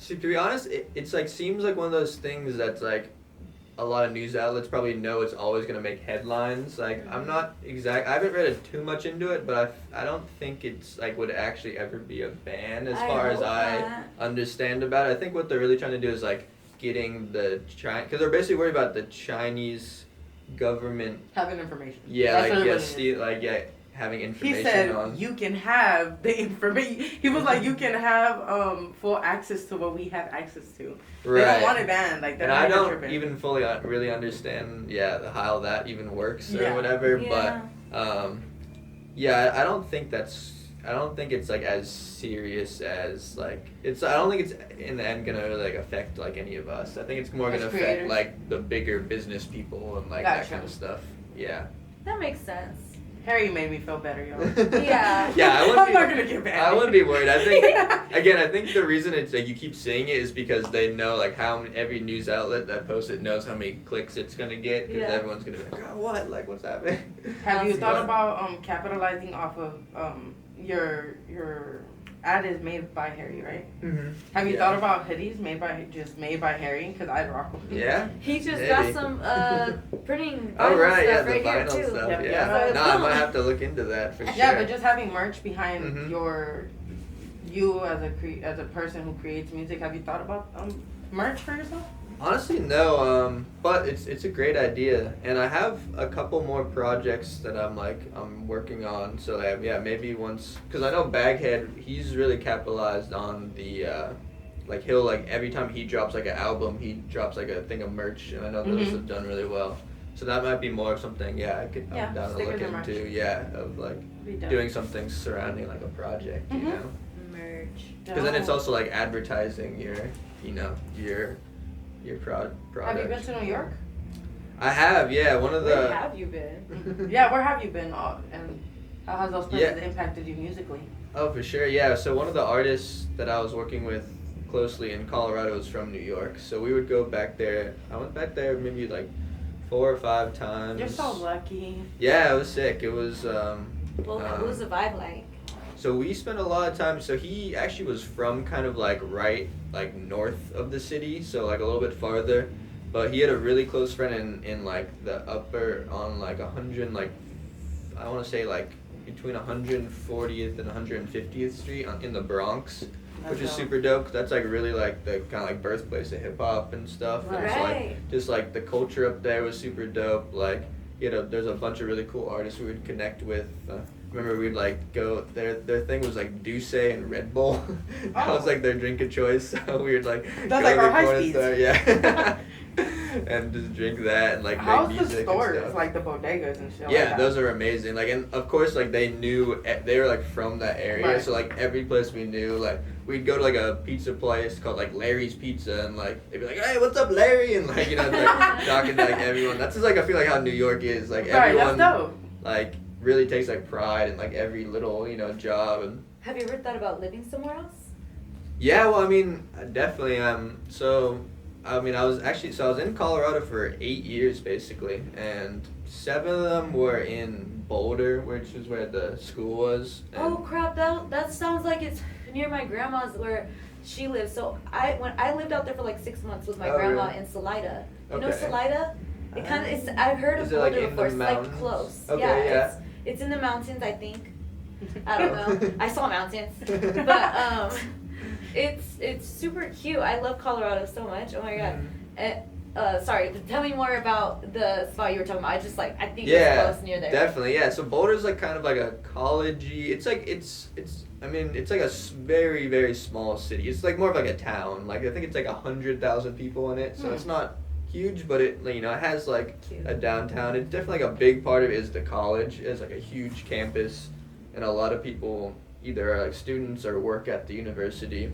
Speaker 3: to be honest, it's like seems like one of those things that's like a lot of news outlets probably know it's always going to make headlines. Like, I'm not I haven't read it too much into it, but I don't think it's like would actually ever be a ban as far as I understand about it. I think what they're really trying to do is like getting the because they're basically worried about the Chinese government
Speaker 1: having information.
Speaker 3: Yeah, having information.
Speaker 1: He said
Speaker 3: on.
Speaker 1: You can have the information. He was like, you can have full access to what we have access to. Right. They don't want it banned. Like,
Speaker 3: and I don't even fully really understand how that even works or whatever.
Speaker 2: Yeah.
Speaker 3: But I don't think it's like as serious as like it's. I don't think it's in the end gonna like affect like any of us. I think it's more gonna affect like the bigger business people and like that kind of stuff. Yeah.
Speaker 2: That makes sense.
Speaker 1: Harry made me feel better, y'all.
Speaker 2: Yeah.
Speaker 3: Yeah,
Speaker 1: I'm not gonna get banned.
Speaker 3: I wouldn't be worried. I think again, I think the reason it's like you keep seeing it is because they know like how every news outlet that posts it knows how many clicks it's gonna get because everyone's gonna be like, oh, what? Like, what's happening?
Speaker 1: Have you thought about capitalizing off of your ad is made by Harry, right?
Speaker 3: Mm-hmm.
Speaker 1: Have you thought about hoodies made by Harry? Because I'd rock them.
Speaker 3: Yeah.
Speaker 2: He just got some printing.
Speaker 3: Oh right,
Speaker 2: stuff
Speaker 3: the
Speaker 2: right
Speaker 3: vinyl
Speaker 2: here too.
Speaker 3: stuff.
Speaker 1: Yep.
Speaker 3: Yeah. No, I might have to look into that for sure.
Speaker 1: Yeah, but just having merch behind you as a person who creates music. Have you thought about merch for yourself?
Speaker 3: Honestly, no. But it's a great idea, and I have a couple more projects that I'm working on. So yeah, maybe once, because I know Baghead, he's really capitalized on the like he'll like every time he drops like an album, he drops like a thing of merch, and I know those have done really well. So that might be more of something. Yeah, I'm down to look into. Yeah, of like doing something surrounding like a project. You know.
Speaker 2: Merch.
Speaker 3: Because then it's also like advertising your product.
Speaker 1: Have you been to New York?
Speaker 3: I have, yeah.
Speaker 2: Where have you been?
Speaker 1: Yeah, where have you been? And how has those places impacted you musically?
Speaker 3: Oh, for sure, yeah. So one of the artists that I was working with closely in Colorado is from New York. So we would go back there. I went back there maybe like 4 or 5 times.
Speaker 1: You're so lucky.
Speaker 3: Yeah, it was sick. It was.
Speaker 2: Well, what was the vibe like?
Speaker 3: So we spent a lot of time. So he actually was from kind of like right like north of the city, so like a little bit farther. But he had a really close friend in like the upper on like 100 like I want to say like between 140th and 150th Street in the Bronx, which is super dope. 'Cause that's like really like the kind of like birthplace of hip hop and stuff.
Speaker 1: Right.
Speaker 3: And so like just like the culture up there was super dope. Like there's a bunch of really cool artists we would connect with. Remember we'd like go their thing was like Douce and Red Bull. That was like their drink of choice. So we would like
Speaker 1: that's
Speaker 3: go
Speaker 1: like
Speaker 3: to
Speaker 1: our
Speaker 3: the
Speaker 1: high
Speaker 3: corner
Speaker 1: speeds.
Speaker 3: store, yeah. And just drink that and like
Speaker 1: how's
Speaker 3: make
Speaker 1: the
Speaker 3: music
Speaker 1: stores,
Speaker 3: and stuff.
Speaker 1: like the bodegas and shit?
Speaker 3: Yeah,
Speaker 1: like that?
Speaker 3: those are amazing. Like, and of course, like they were like from that area,
Speaker 1: Right.
Speaker 3: so like every place we knew, like we'd go to like a pizza place called like Larry's Pizza, and like they'd be like, "Hey, what's up, Larry?" And like like talking to like everyone. That's just like I feel like how New York is. Like everyone,
Speaker 1: that's dope.
Speaker 3: like really takes like pride in like every little job. And
Speaker 2: Have you ever thought about living somewhere else?
Speaker 3: yeah, well, I mean, definitely. So I mean, I was in Colorado for 8 years basically, and 7 of them were in Boulder, which is where the school was.
Speaker 2: Oh crap! That sounds like it's near my grandma's where she lives. So I lived out there for like 6 months with my grandma
Speaker 3: really?
Speaker 2: in Salida. You know
Speaker 3: Okay.
Speaker 2: Salida? It kind of it's. I've heard of
Speaker 3: Is it, like,
Speaker 2: Boulder
Speaker 3: in
Speaker 2: before.
Speaker 3: the
Speaker 2: It's like
Speaker 3: mountains?
Speaker 2: close.
Speaker 3: Okay, yeah.
Speaker 2: It's in the mountains, I think. I don't know. I saw mountains, but it's super cute. I love Colorado so much. Oh my god. Sorry, tell me more about the spot you were talking about. I think it's close near there.
Speaker 3: Definitely, yeah. So Boulder's like kind of like a college-y. It's like it's like a very, very small city. It's like more of like a town. Like I think it's like 100,000 people in it. So it's not huge, but it it has like a downtown. It's definitely like a big part of it is the college. It's like a huge campus, and a lot of people either are like students or work at the university.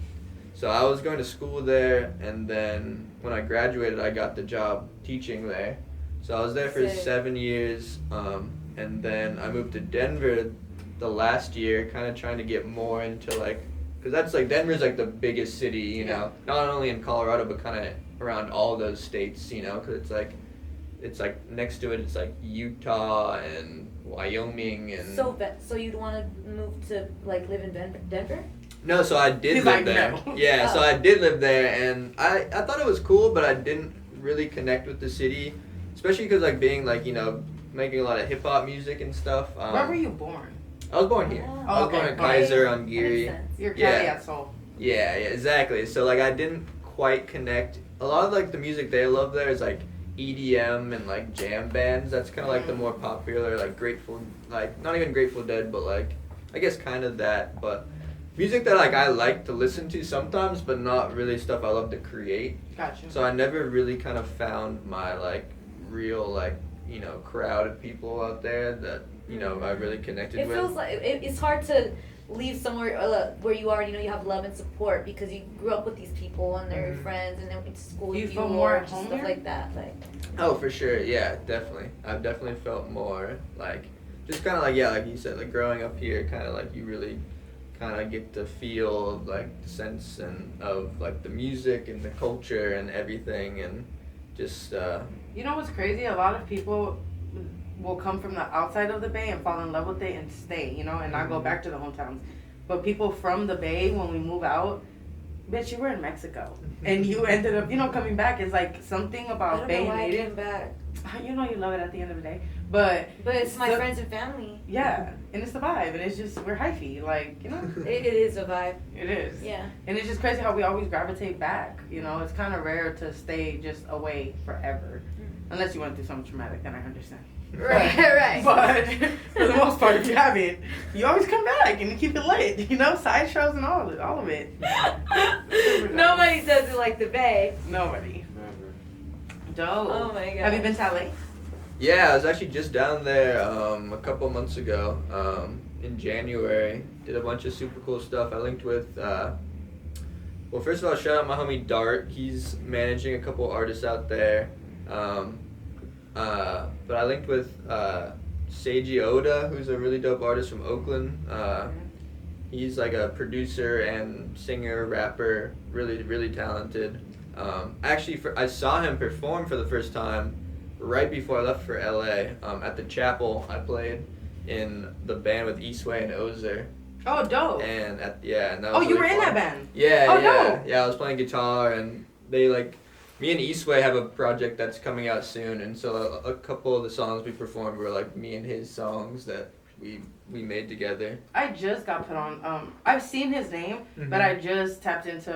Speaker 3: So I was going to school there, and then when I graduated, I got the job teaching there. So I was there for 7 years, and then I moved to Denver the last year, kind of trying to get more into like, because that's like Denver's like the biggest city, you know, not only in Colorado but kind of around all those states, because it's like next to it, it's like Utah and Wyoming and.
Speaker 2: So you'd want to move to like live in Denver?
Speaker 3: No, so I did
Speaker 1: He's
Speaker 3: live
Speaker 1: like,
Speaker 3: there.
Speaker 1: no.
Speaker 3: Yeah, so I did live there, and I thought it was cool, but I didn't really connect with the city, especially because like being like making a lot of hip hop music and stuff.
Speaker 1: Where were you born?
Speaker 3: I was born here.
Speaker 2: Oh,
Speaker 3: I was born in Kaiser on Geary.
Speaker 1: You're Cali at soul.
Speaker 3: Yeah, exactly. So like I didn't quite connect. A lot of like the music they love there is like EDM and like jam bands. That's kind of like the more popular, like Grateful, like not even Grateful Dead, but like I guess kind of that. But music that like I like to listen to sometimes, but not really stuff I love to create.
Speaker 1: Gotcha.
Speaker 3: So I never really kind of found my like real like crowd of people out there that I really connected with.
Speaker 2: It feels like it's hard to leave somewhere where you already know you have love and support because you grew up with these people and they're your friends and they went to school with you
Speaker 1: feel more at
Speaker 2: just
Speaker 1: home
Speaker 2: stuff
Speaker 1: here?
Speaker 2: like that. Like.
Speaker 3: Oh, for sure. Yeah, definitely. I've definitely felt more like just kind of like like you said, like growing up here, kind of like you really kind of get the feel of like the sense and of like the music and the culture and everything and just.
Speaker 1: You know what's crazy? A lot of people will come from the outside of the Bay and fall in love with it and stay, and not go back to the hometowns. But people from the Bay, when we move out, bitch, you were in Mexico. And you ended up, coming back. It's like something about Bay
Speaker 2: I don't know why I
Speaker 1: native.
Speaker 2: came back.
Speaker 1: You know you love it at the end of the day. But
Speaker 2: it's my friends and family.
Speaker 1: Yeah, and it's the vibe, and it's just, we're hyphy, like, you know?
Speaker 2: It is a vibe.
Speaker 1: It is.
Speaker 2: Yeah.
Speaker 1: And it's just crazy how we always gravitate back, you know? It's kind of rare to stay just away forever. Unless you went through something traumatic, then I understand.
Speaker 2: Right.
Speaker 1: But for the most part, if you haven't, you always come back and you keep it lit, you know? Side shows and all of it.
Speaker 2: Nobody does it like the Bay.
Speaker 1: Nobody. Dope.
Speaker 2: Oh my god.
Speaker 1: Have you been to LA?
Speaker 3: Yeah, I was actually just down there a couple months ago in January. Did a bunch of super cool stuff. I linked with, well, first of all, shout out my homie Dart. He's managing a couple artists out there. But I linked with Seiji Oda, who's a really dope artist from Oakland. He's like a producer and singer, rapper, really, really talented. Actually, I saw him perform for the first time right before I left for LA at the Chapel. I played in the band with Eastway and Ozer.
Speaker 1: Oh, dope.
Speaker 3: And and that was
Speaker 1: Oh, you
Speaker 3: really
Speaker 1: were in
Speaker 3: fun.
Speaker 1: that band?
Speaker 3: Yeah,
Speaker 1: Oh,
Speaker 3: yeah.
Speaker 1: dope.
Speaker 3: Yeah, I was playing guitar, and they me and Eastway have a project that's coming out soon, and so a couple of the songs we performed were like me and his songs that we made together.
Speaker 1: I just got put on. I've seen his name, but I just tapped into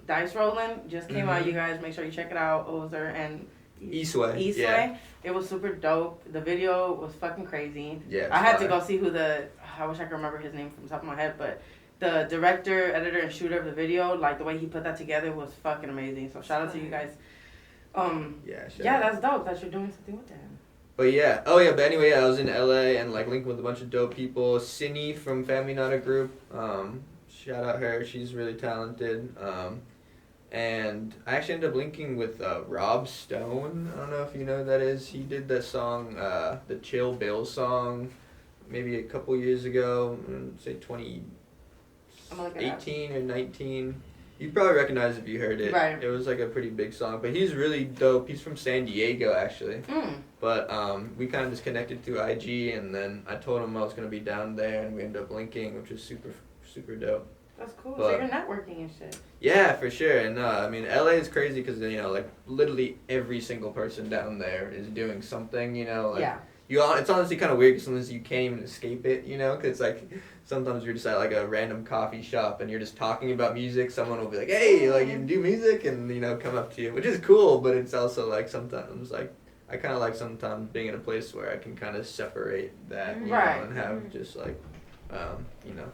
Speaker 1: Dice Rollin'. Just came out. You guys make sure you check it out. Ozer and
Speaker 3: Eastway. Yeah.
Speaker 1: It was super dope. The video was fucking crazy.
Speaker 3: Yeah.
Speaker 1: I had to go see who I wish I could remember his name from the top of my head, but the director, editor, and shooter of the video, like the way he put that together was fucking amazing. So shout out to you guys. Yeah, that's dope that you're doing something with that.
Speaker 3: But yeah, but anyway, I was in LA and like linked with a bunch of dope people. Cindy from Family Not a Group, shout out her, she's really talented. And I actually ended up linking with Rob Stone. I don't know if you know who that is. He did that song, the Chill Bill song, maybe a couple years ago, say 2018 or 19. You'd probably recognize if you heard it.
Speaker 1: Right.
Speaker 3: It was like a pretty big song, but he's really dope. He's from San Diego, actually. But we kind of just connected through IG, and then I told him I was going to be down there, and we ended up linking, which was super, super dope.
Speaker 1: That's cool.
Speaker 3: But,
Speaker 1: so you're networking and shit.
Speaker 3: Yeah, for sure. And I mean, LA is crazy because, you know, like literally every single person down there is doing something, you know. Like,
Speaker 1: yeah.
Speaker 3: It's honestly kind of weird because sometimes you can't even escape it, you know, because like sometimes you're just at like a random coffee shop and you're just talking about music. Someone will be like, hey, like you do music, and you know, come up to you, which is cool, but it's also like sometimes like I kind of like sometimes being in a place where I can kind of separate that, you know, and have just like, you know,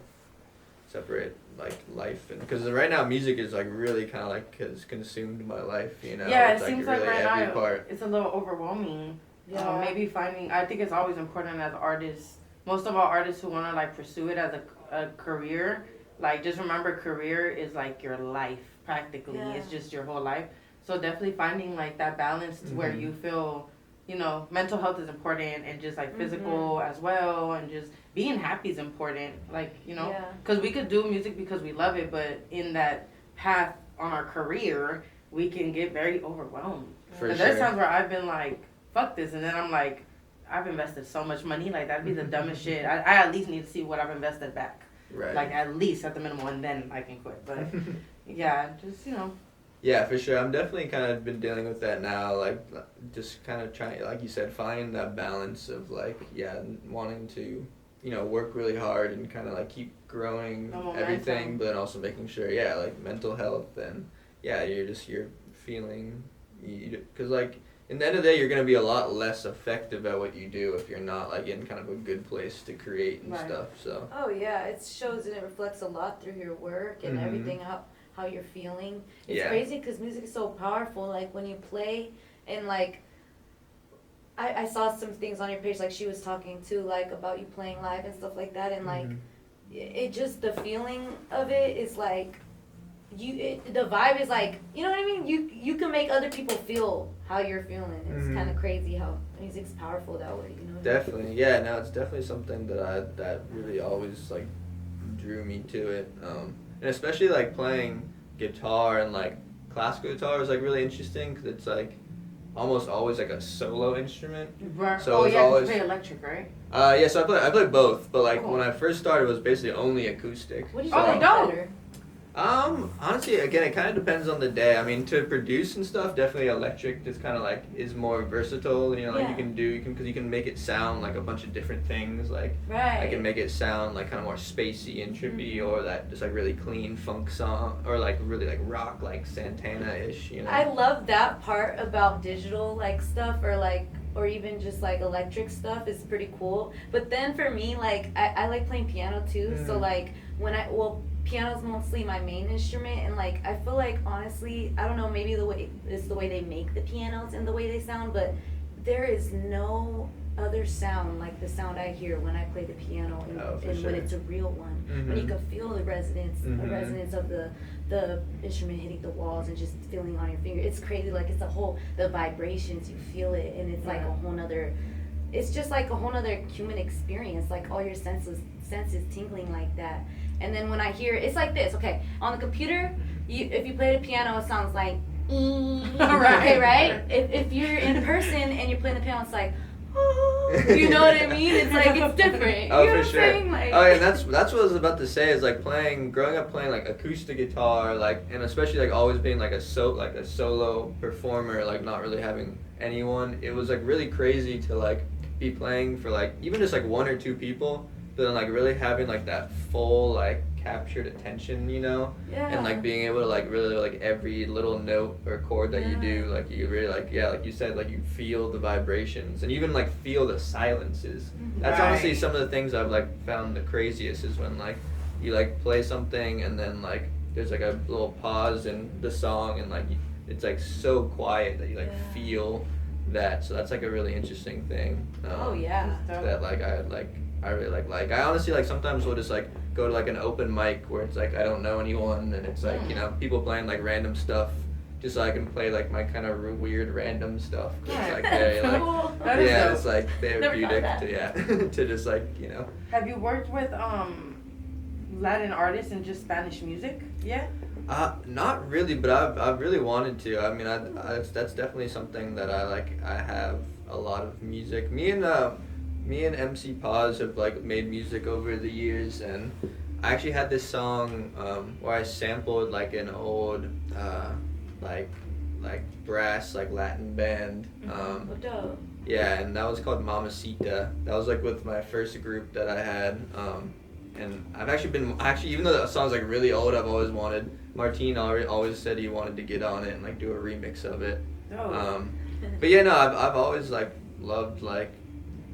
Speaker 3: separate like life, and because right now music is like really kind of like has consumed my life, you know.
Speaker 1: Yeah,
Speaker 3: it's
Speaker 1: it seems
Speaker 3: really
Speaker 1: like right
Speaker 3: every
Speaker 1: now
Speaker 3: part.
Speaker 1: it's a little overwhelming.
Speaker 2: Yeah.
Speaker 1: Maybe I think it's always important as artists, most of all artists who want to like pursue it as a career, like just remember career is like your life practically.
Speaker 2: Yeah.
Speaker 1: It's just your whole life. So definitely finding like that balance to where you feel, you know, mental health is important, and just like physical as well, and just being happy is important. Like, you know, because we could do music because we love it, but in that path on our career, we can get very overwhelmed.
Speaker 3: For
Speaker 1: And
Speaker 3: sure.
Speaker 1: there's times where I've been like, fuck this, and then I'm like, I've invested so much money, like that'd be the dumbest shit. I at least need to see what I've invested back.
Speaker 3: Right.
Speaker 1: Like at least at the minimum, and then I can quit. But yeah, just, you know.
Speaker 3: Yeah, for sure. I'm definitely kind of been dealing with that now, like just kind of trying, like you said, find that balance of like, wanting to, you know, work really hard and kind of like keep growing everything, but then also making sure, like mental health, and you're feeling, because like in the end of the day, you're going to be a lot less effective at what you do if you're not like in kind of a good place to create and stuff, so.
Speaker 2: Oh yeah, it shows and it reflects a lot through your work and everything, how you're feeling. It's crazy because music is so powerful. Like when you play, and like I saw some things on your page, like she was talking too, like about you playing live and stuff like that, and like it just, the feeling of it is like the vibe is like, you know what I mean, you can make other people feel how you're feeling. It's kind of crazy how music's powerful that way, you know.
Speaker 3: Definitely, no, it's definitely something that really always like drew me to it, and especially like playing guitar, and like classical guitar is like really interesting because it's like almost always like a solo instrument.
Speaker 1: Right.
Speaker 3: So it's always,
Speaker 1: you play electric, right?
Speaker 3: So I play both, but like when I first started, it was basically only acoustic.
Speaker 2: What do you
Speaker 3: so,
Speaker 2: like better?
Speaker 3: Honestly, again, it kind of depends on the day. I mean, to produce and stuff, definitely electric is kind of like, is more versatile, you know, like because you can make it sound like a bunch of different things, like, I can make it sound like kind of more spacey and trippy, or that just like really clean funk song, or like really like rock, like Santana-ish, you know.
Speaker 2: I love that part about digital like stuff, or even just like electric stuff is pretty cool. But then for me, like, I like playing piano too, so like piano's mostly my main instrument, and like I feel like honestly, I don't know, maybe it's the way they make the pianos and the way they sound, but there is no other sound like the sound I hear when I play the piano, and when it's a real one, when you can feel the resonance of the instrument hitting the walls and just feeling on your finger. It's crazy, like it's the vibrations, you feel it, and it's like it's just like a whole nother human experience, like all your senses tingling like that. And then when I hear it's like this, okay, on the computer, if you play the piano, it sounds like okay, right? If you're in person and you're playing the piano, it's like you know what I mean? It's like it's different.
Speaker 3: Oh,
Speaker 2: you know
Speaker 3: for
Speaker 2: what
Speaker 3: sure.
Speaker 2: I'm saying? Like,
Speaker 3: and that's what I was about to say, is like growing up playing like acoustic guitar, like, and especially like always being like a solo performer, like not really having anyone. It was like really crazy to like be playing for like even just like one or two people, but then like really having like that full like captured attention, you know, and like being able to like really like every little note or chord that you do, like you really like like you said, like you feel the vibrations and even like feel the silences. That's honestly some of the things I've like found the craziest, is when like you like play something and then like there's like a little pause in the song and like it's like so quiet that you like feel that. So that's like a really interesting thing. That like I really like. I honestly like sometimes will just like go to like an open mic where it's like I don't know anyone and it's like, you know, people playing like random stuff, just so I can play like my kind of weird random stuff. It's like very like it's like therapeutic to just like, you know.
Speaker 1: Have you worked with Latin artists and just Spanish music yet?
Speaker 3: Not really, but I've really wanted to. I mean, that's definitely something that I have a lot of music. Me and MC Paz have like made music over the years, and I actually had this song where I sampled like an old like brass like Latin band. And that was called Mamacita. That was like with my first group that I had. And I've actually even though that song's like really old, I've always wanted. Martin always said he wanted to get on it and like do a remix of it. But yeah, no, I've always like loved like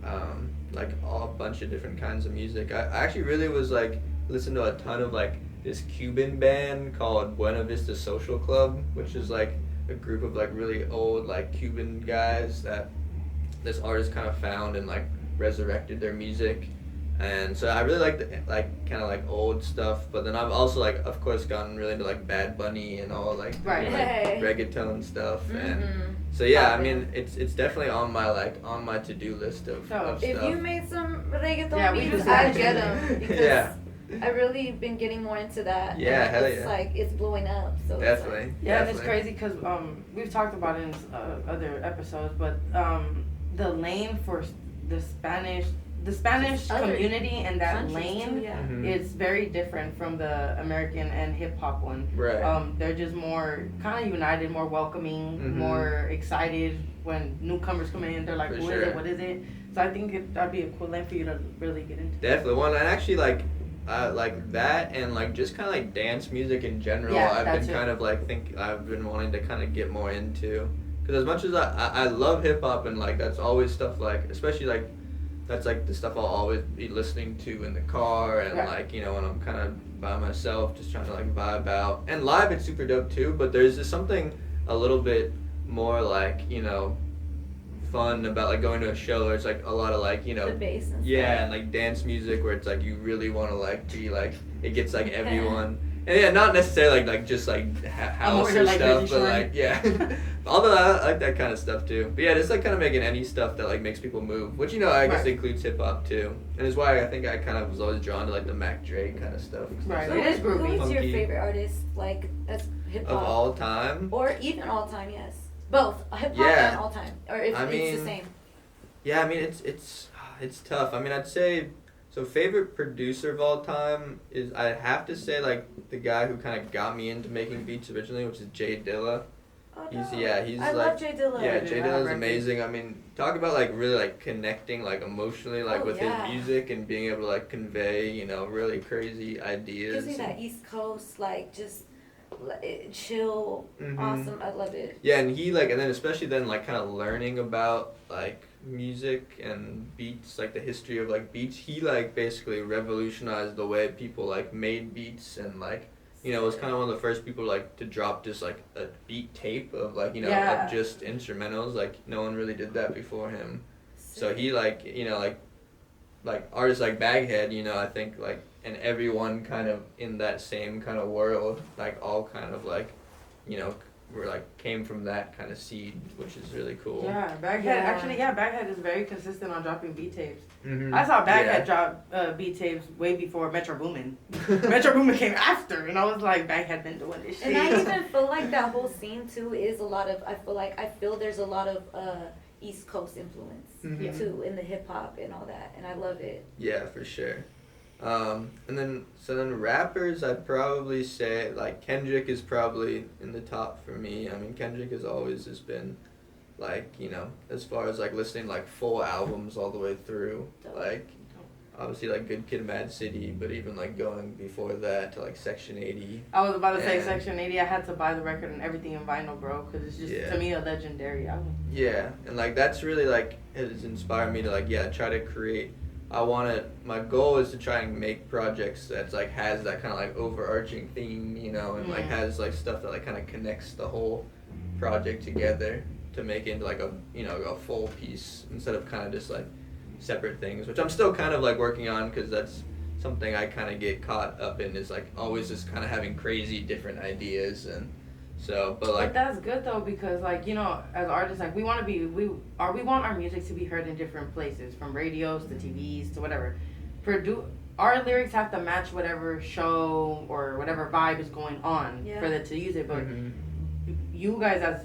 Speaker 3: a bunch of different kinds of music. I actually really was like listening to a ton of like this Cuban band called Buena Vista Social Club, which is like a group of like really old like Cuban guys that this artist kind of found and like resurrected their music. And so I really like the like kind of like old stuff, but then I've also like of course gotten really into like Bad Bunny and all like reggaeton stuff, and so I mean it's definitely on my to-do list of stuff.
Speaker 2: If you made some reggaeton beats, I'd get them because I've really been getting more into that.
Speaker 3: Yeah, hell
Speaker 2: it's like it's blowing up. So
Speaker 3: definitely.
Speaker 1: And it's crazy because we've talked about it in other episodes, but the lane for the Spanish community and that lane is very different from the American and hip hop one.
Speaker 3: Right.
Speaker 1: They're just more kind of united, more welcoming, more excited when newcomers come in. They're like, is it? What is it? So I think that'd be a cool lane for you to really get into.
Speaker 3: Definitely one, and actually like that, and like just kind of like dance music in general. I've been kind of like I've been wanting to kind of get more into, because as much as I love hip hop and like that's always stuff like, especially like. That's like the stuff I'll always be listening to in the car and like, you know, when I'm kind of by myself just trying to like vibe out. And live it's super dope too, but there's just something a little bit more like, you know, fun about like going to a show where it's like a lot of like, you know,
Speaker 2: the bass and
Speaker 3: and like dance music where it's like you really want to like be like, it gets like everyone. And not necessarily like just like house or stuff, but like although I like that kind of stuff too. But just like kind of making any stuff that like makes people move, which, you know, I guess includes hip hop too, and is why I think I kind of was always drawn to like the Mac Dre kind of stuff.
Speaker 1: Right,
Speaker 2: it is groovy. Who's your favorite artist, like that's hip hop
Speaker 3: of all time,
Speaker 2: or even all time? Yes, both hip hop and all time, or if it's the same.
Speaker 3: Yeah, I mean it's tough. I mean, I'd say So favorite producer of all time is, I have to say, like, the guy who kind of got me into making beats originally, which is Jay Dilla.
Speaker 2: Oh,
Speaker 3: He's
Speaker 2: no.
Speaker 3: he's
Speaker 2: I
Speaker 3: like,
Speaker 2: love Jay Dilla.
Speaker 3: yeah, Jay
Speaker 1: Yeah,
Speaker 3: Dilla's
Speaker 1: records.
Speaker 3: amazing. I mean, talk about like really like connecting like emotionally like
Speaker 2: Oh,
Speaker 3: with
Speaker 2: yeah.
Speaker 3: his music and being able to like convey, you know, really crazy ideas.
Speaker 2: Gives me that East Coast, like, just chill,
Speaker 3: Mhm.
Speaker 2: awesome. I love it.
Speaker 3: Yeah, and he like, and then especially then like kind of learning about like music and beats, like the history of like beats. He like basically revolutionized the way people like made beats, and like, you know, was kind of one of the first people like to drop just like a beat tape of like, you know,
Speaker 1: Yeah.
Speaker 3: of just instrumentals. Like no one really did that before him. So he like, you know, like artists like Baghead, you know, I think like, and everyone kind of in that same kind of world, like all kind of like, you know, were like came from that kind of seed, which is really cool.
Speaker 1: Yeah, Baghead.
Speaker 2: Yeah.
Speaker 1: Actually, yeah, Baghead is very consistent on dropping beat tapes.
Speaker 3: Mm-hmm.
Speaker 1: I saw Baghead drop beat tapes way before Metro Boomin. Metro Boomin came after, and I was like, Baghead been doing this shit.
Speaker 2: And I even feel like that whole scene too is a lot of. I feel there's a lot of East Coast influence
Speaker 3: Mhm.
Speaker 2: too in the hip hop and all that, and I love it.
Speaker 3: Yeah, for sure. And then rappers, I'd probably say like Kendrick is probably in the top for me. I mean, Kendrick has always just been like, you know, as far as like listening like full albums all the way through, like obviously like Good Kid, Mad City, but even like going before that to like Section 80.
Speaker 1: I was about to say
Speaker 3: And-
Speaker 1: Section 80. I had to buy the record and everything in vinyl, bro, because it's just
Speaker 3: Yeah.
Speaker 1: to me a legendary album.
Speaker 3: Yeah, and like that's really like has inspired me to like try to create. My goal is to try and make projects that's like has that kind of like overarching theme, you know, and like
Speaker 1: Mm.
Speaker 3: has like stuff that like kind of connects the whole project together to make it into like a, you know, a full piece instead of kind of just like separate things, which I'm still kind of like working on, because that's something I kind of get caught up in, is like always just kind of having crazy different ideas. And so, but like
Speaker 1: But that's good though, because like, you know, as artists, like we want our music to be heard in different places, from radios to TVs to whatever. Our lyrics have to match whatever show or whatever vibe is going on
Speaker 2: Yeah.
Speaker 1: for them to use it. But
Speaker 3: Mhm.
Speaker 1: you guys as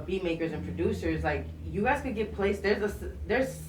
Speaker 1: beat makers and producers, like you guys could get placed. There's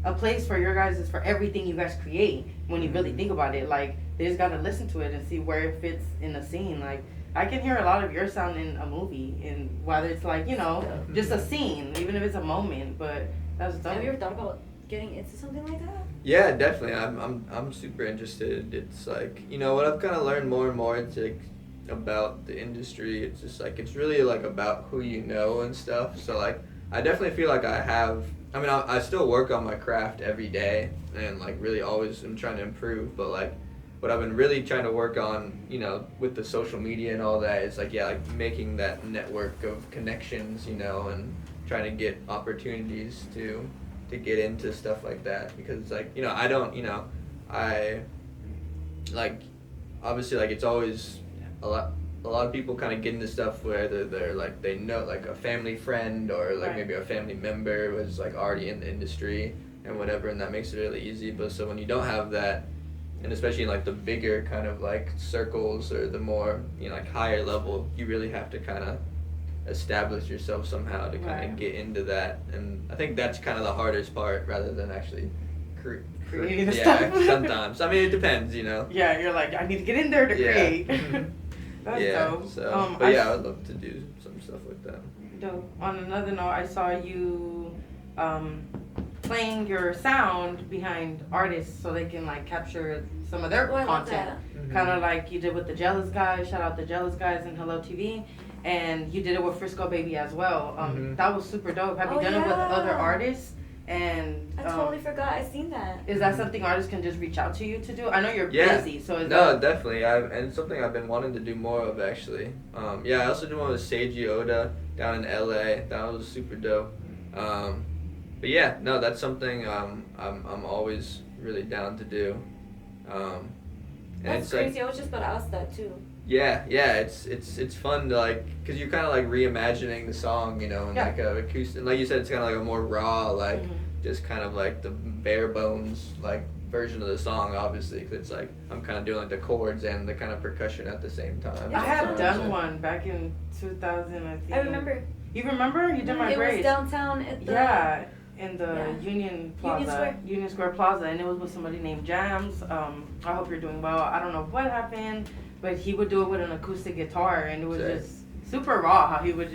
Speaker 1: a place for your guys is for everything you guys create. When you really think about it, like they just gotta listen to it and see where it fits in a scene. Like I can hear a lot of your sound in a movie, and whether it's like, you know, just a scene, even if it's a moment. But that's dope.
Speaker 2: Have you ever thought about getting into something like that?
Speaker 3: Yeah, definitely. I'm super interested. It's like, you know, what I've kind of learned more and more, it's like about the industry. It's just like, it's really like about who you know and stuff. So like, I definitely feel like I still work on my craft every day, and like really always am trying to improve. But like, what I've been really trying to work on, you know, with the social media and all that, is like, like making that network of connections, you know, and trying to get opportunities to get into stuff like that. Because it's like, you know, I like, obviously like it's always a lot of people kind of get into stuff where they're like, they know like a family friend or like
Speaker 1: Right.
Speaker 3: maybe a family member was like already in the industry and whatever, and that makes it really easy. But so when you don't have that, and especially in like the bigger kind of like circles or the more, you know, like higher level, you really have to kind of establish yourself somehow to kind
Speaker 1: Right.
Speaker 3: of get into that. And I think that's kind of the hardest part, rather than actually
Speaker 1: Creating the
Speaker 3: yeah,
Speaker 1: stuff.
Speaker 3: sometimes. I mean, it depends, you know.
Speaker 1: Yeah, you're like, I need to get in there to
Speaker 3: Yeah.
Speaker 1: create. That's
Speaker 3: Yeah,
Speaker 1: dope.
Speaker 3: so, but yeah, I would love to do some stuff like that.
Speaker 1: Dope. On another note, I saw you playing your sound behind artists so they can like capture some of their
Speaker 2: Oh, I love
Speaker 1: content.
Speaker 2: that.
Speaker 1: Kind of like you did with the Jealous Guys. Shout out the Jealous Guys and Hello TV. And you did it with Frisco Baby as well.
Speaker 3: Mhm.
Speaker 1: That was super dope. Have you
Speaker 2: Oh,
Speaker 1: done it with
Speaker 2: yeah.
Speaker 1: other artists? And
Speaker 2: I totally forgot. I seen that.
Speaker 1: is that something artists can just reach out to you to do? I know you're
Speaker 3: Yeah.
Speaker 1: busy, so is
Speaker 3: No,
Speaker 1: that
Speaker 3: definitely. And it's something I've been wanting to do more of, actually. Yeah, I also did one with Seiji Oda down in LA. That was super dope. But yeah, no, that's something I'm always really down to do. And
Speaker 2: That's
Speaker 3: it's
Speaker 2: crazy.
Speaker 3: like,
Speaker 2: I was just about to ask that too.
Speaker 3: yeah, it's fun to like, cause you're kind of like reimagining the song, you know, and
Speaker 1: Yeah.
Speaker 3: like a acoustic, and like you said, it's kind of like a more raw, like
Speaker 1: Mhm.
Speaker 3: just kind of like the bare bones like version of the song, obviously, cause it's like I'm kind of doing like the chords and the kind of percussion at the same time.
Speaker 1: I had
Speaker 3: So,
Speaker 1: done
Speaker 3: so-
Speaker 1: one back in 2000, I think.
Speaker 2: I remember.
Speaker 1: You remember? You did my
Speaker 2: It
Speaker 1: braids.
Speaker 2: was downtown at the.
Speaker 1: Yeah. in the
Speaker 2: Union Square.
Speaker 1: Union Square Plaza, and it was with somebody named Jams. I hope you're doing well. I don't know what happened, but he would do it with an acoustic guitar, and it was just super raw. How he would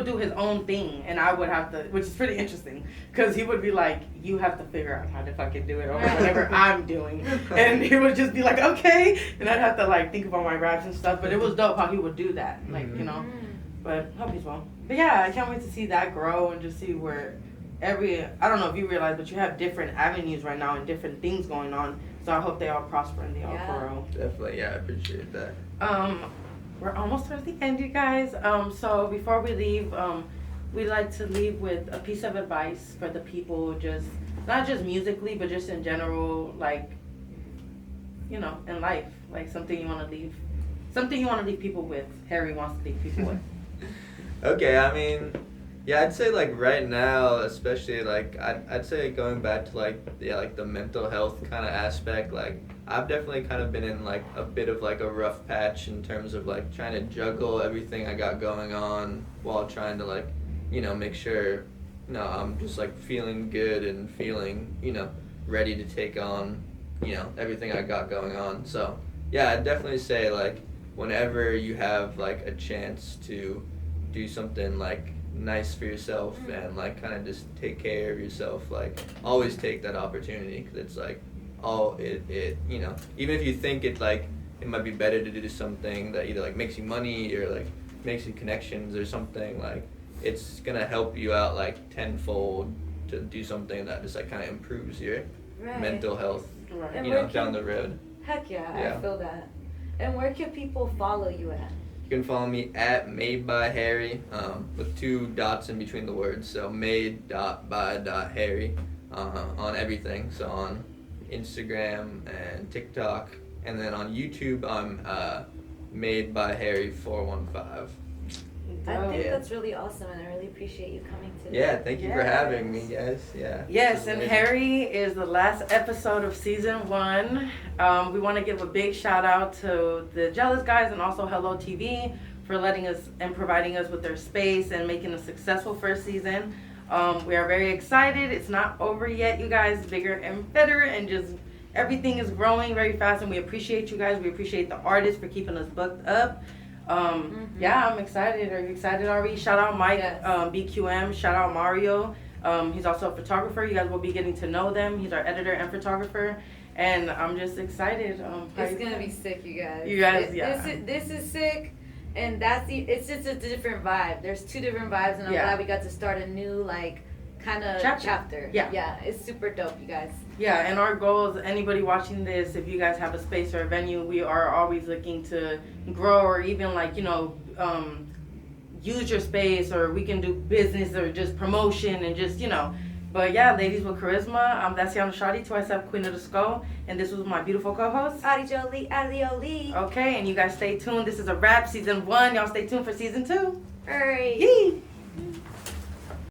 Speaker 1: do his own thing, and I would have to, which is pretty interesting, because he would be like, you have to figure out how to fucking do it, or whatever I'm doing, and he would just be like, okay, and I'd have to like think about my raps and stuff, but it was dope how he would do that, like, you know, but hope he's well. But yeah, I can't wait to see that grow and just see where I don't know if you realize, but you have different avenues right now and different things going on, so I hope they all prosper and they all grow.
Speaker 3: Definitely, yeah, I appreciate that.
Speaker 1: We're almost towards the end, you guys. So before we leave, we'd like to leave with a piece of advice for the people, just not just musically, but just in general, like, you know, in life, like something you want to leave people with. Harry wants to leave people with.
Speaker 3: Okay, I mean, yeah, I'd say like right now, especially like I'd say going back to like the mental health kind of aspect, like I've definitely kind of been in like a bit of like a rough patch in terms of like trying to juggle everything I got going on while trying to like, you know, make sure, you know, I'm just like feeling good and feeling, you know, ready to take on, you know, everything I got going on. So yeah, I'd definitely say like whenever you have like a chance to do something like nice for yourself and like kind of just take care of yourself, like always take that opportunity, because it's like it you know, even if you think it like it might be better to do something that either like makes you money or like makes you connections or something, like it's gonna help you out like tenfold to do something that just like kind of improves your mental health, you know, down the road.
Speaker 2: Heck yeah, I feel that. And where can people follow you at?
Speaker 3: You can follow me at Madebyharry, with 2 dots in between the words, so made.by.harry on everything. So on Instagram and TikTok, and then on YouTube I'm Madebyharry415.
Speaker 2: I think that's really awesome, and I really appreciate you coming today.
Speaker 3: Yeah, thank you for having me, guys. Yeah.
Speaker 1: Yes, and Harry is the last episode of season 1. We want to give a big shout out to the Jealous guys and also Hello TV for letting us and providing us with their space and making a successful first season. We are very excited. It's not over yet, you guys. Bigger and better, and just everything is growing very fast, and we appreciate you guys. We appreciate the artists for keeping us booked up. Yeah, I'm excited. Are you excited, Ari? Shout out Mike, BQM. Shout out Mario. He's also a photographer. You guys will be getting to know them. He's our editor and photographer. And I'm just excited.
Speaker 2: It's going to be sick, you guys. This is sick. And it's just a different vibe. There's 2 different vibes, and I'm glad we got to start a new, like, kind of chapter. Yeah, it's super dope, you guys.
Speaker 1: Yeah, and our goals, anybody watching this, if you guys have a space or a venue, we are always looking to grow, or even like, you know, use your space, or we can do business or just promotion and just, you know. But yeah, ladies with charisma, that's Yana Shadi, twice up Queen of the Skull, and this was my beautiful co-host,
Speaker 2: Adi Jolie, Alioli.
Speaker 1: Okay, and you guys stay tuned. This is a wrap, season 1. Y'all stay tuned for season 2.
Speaker 2: Hurry.
Speaker 1: Yee.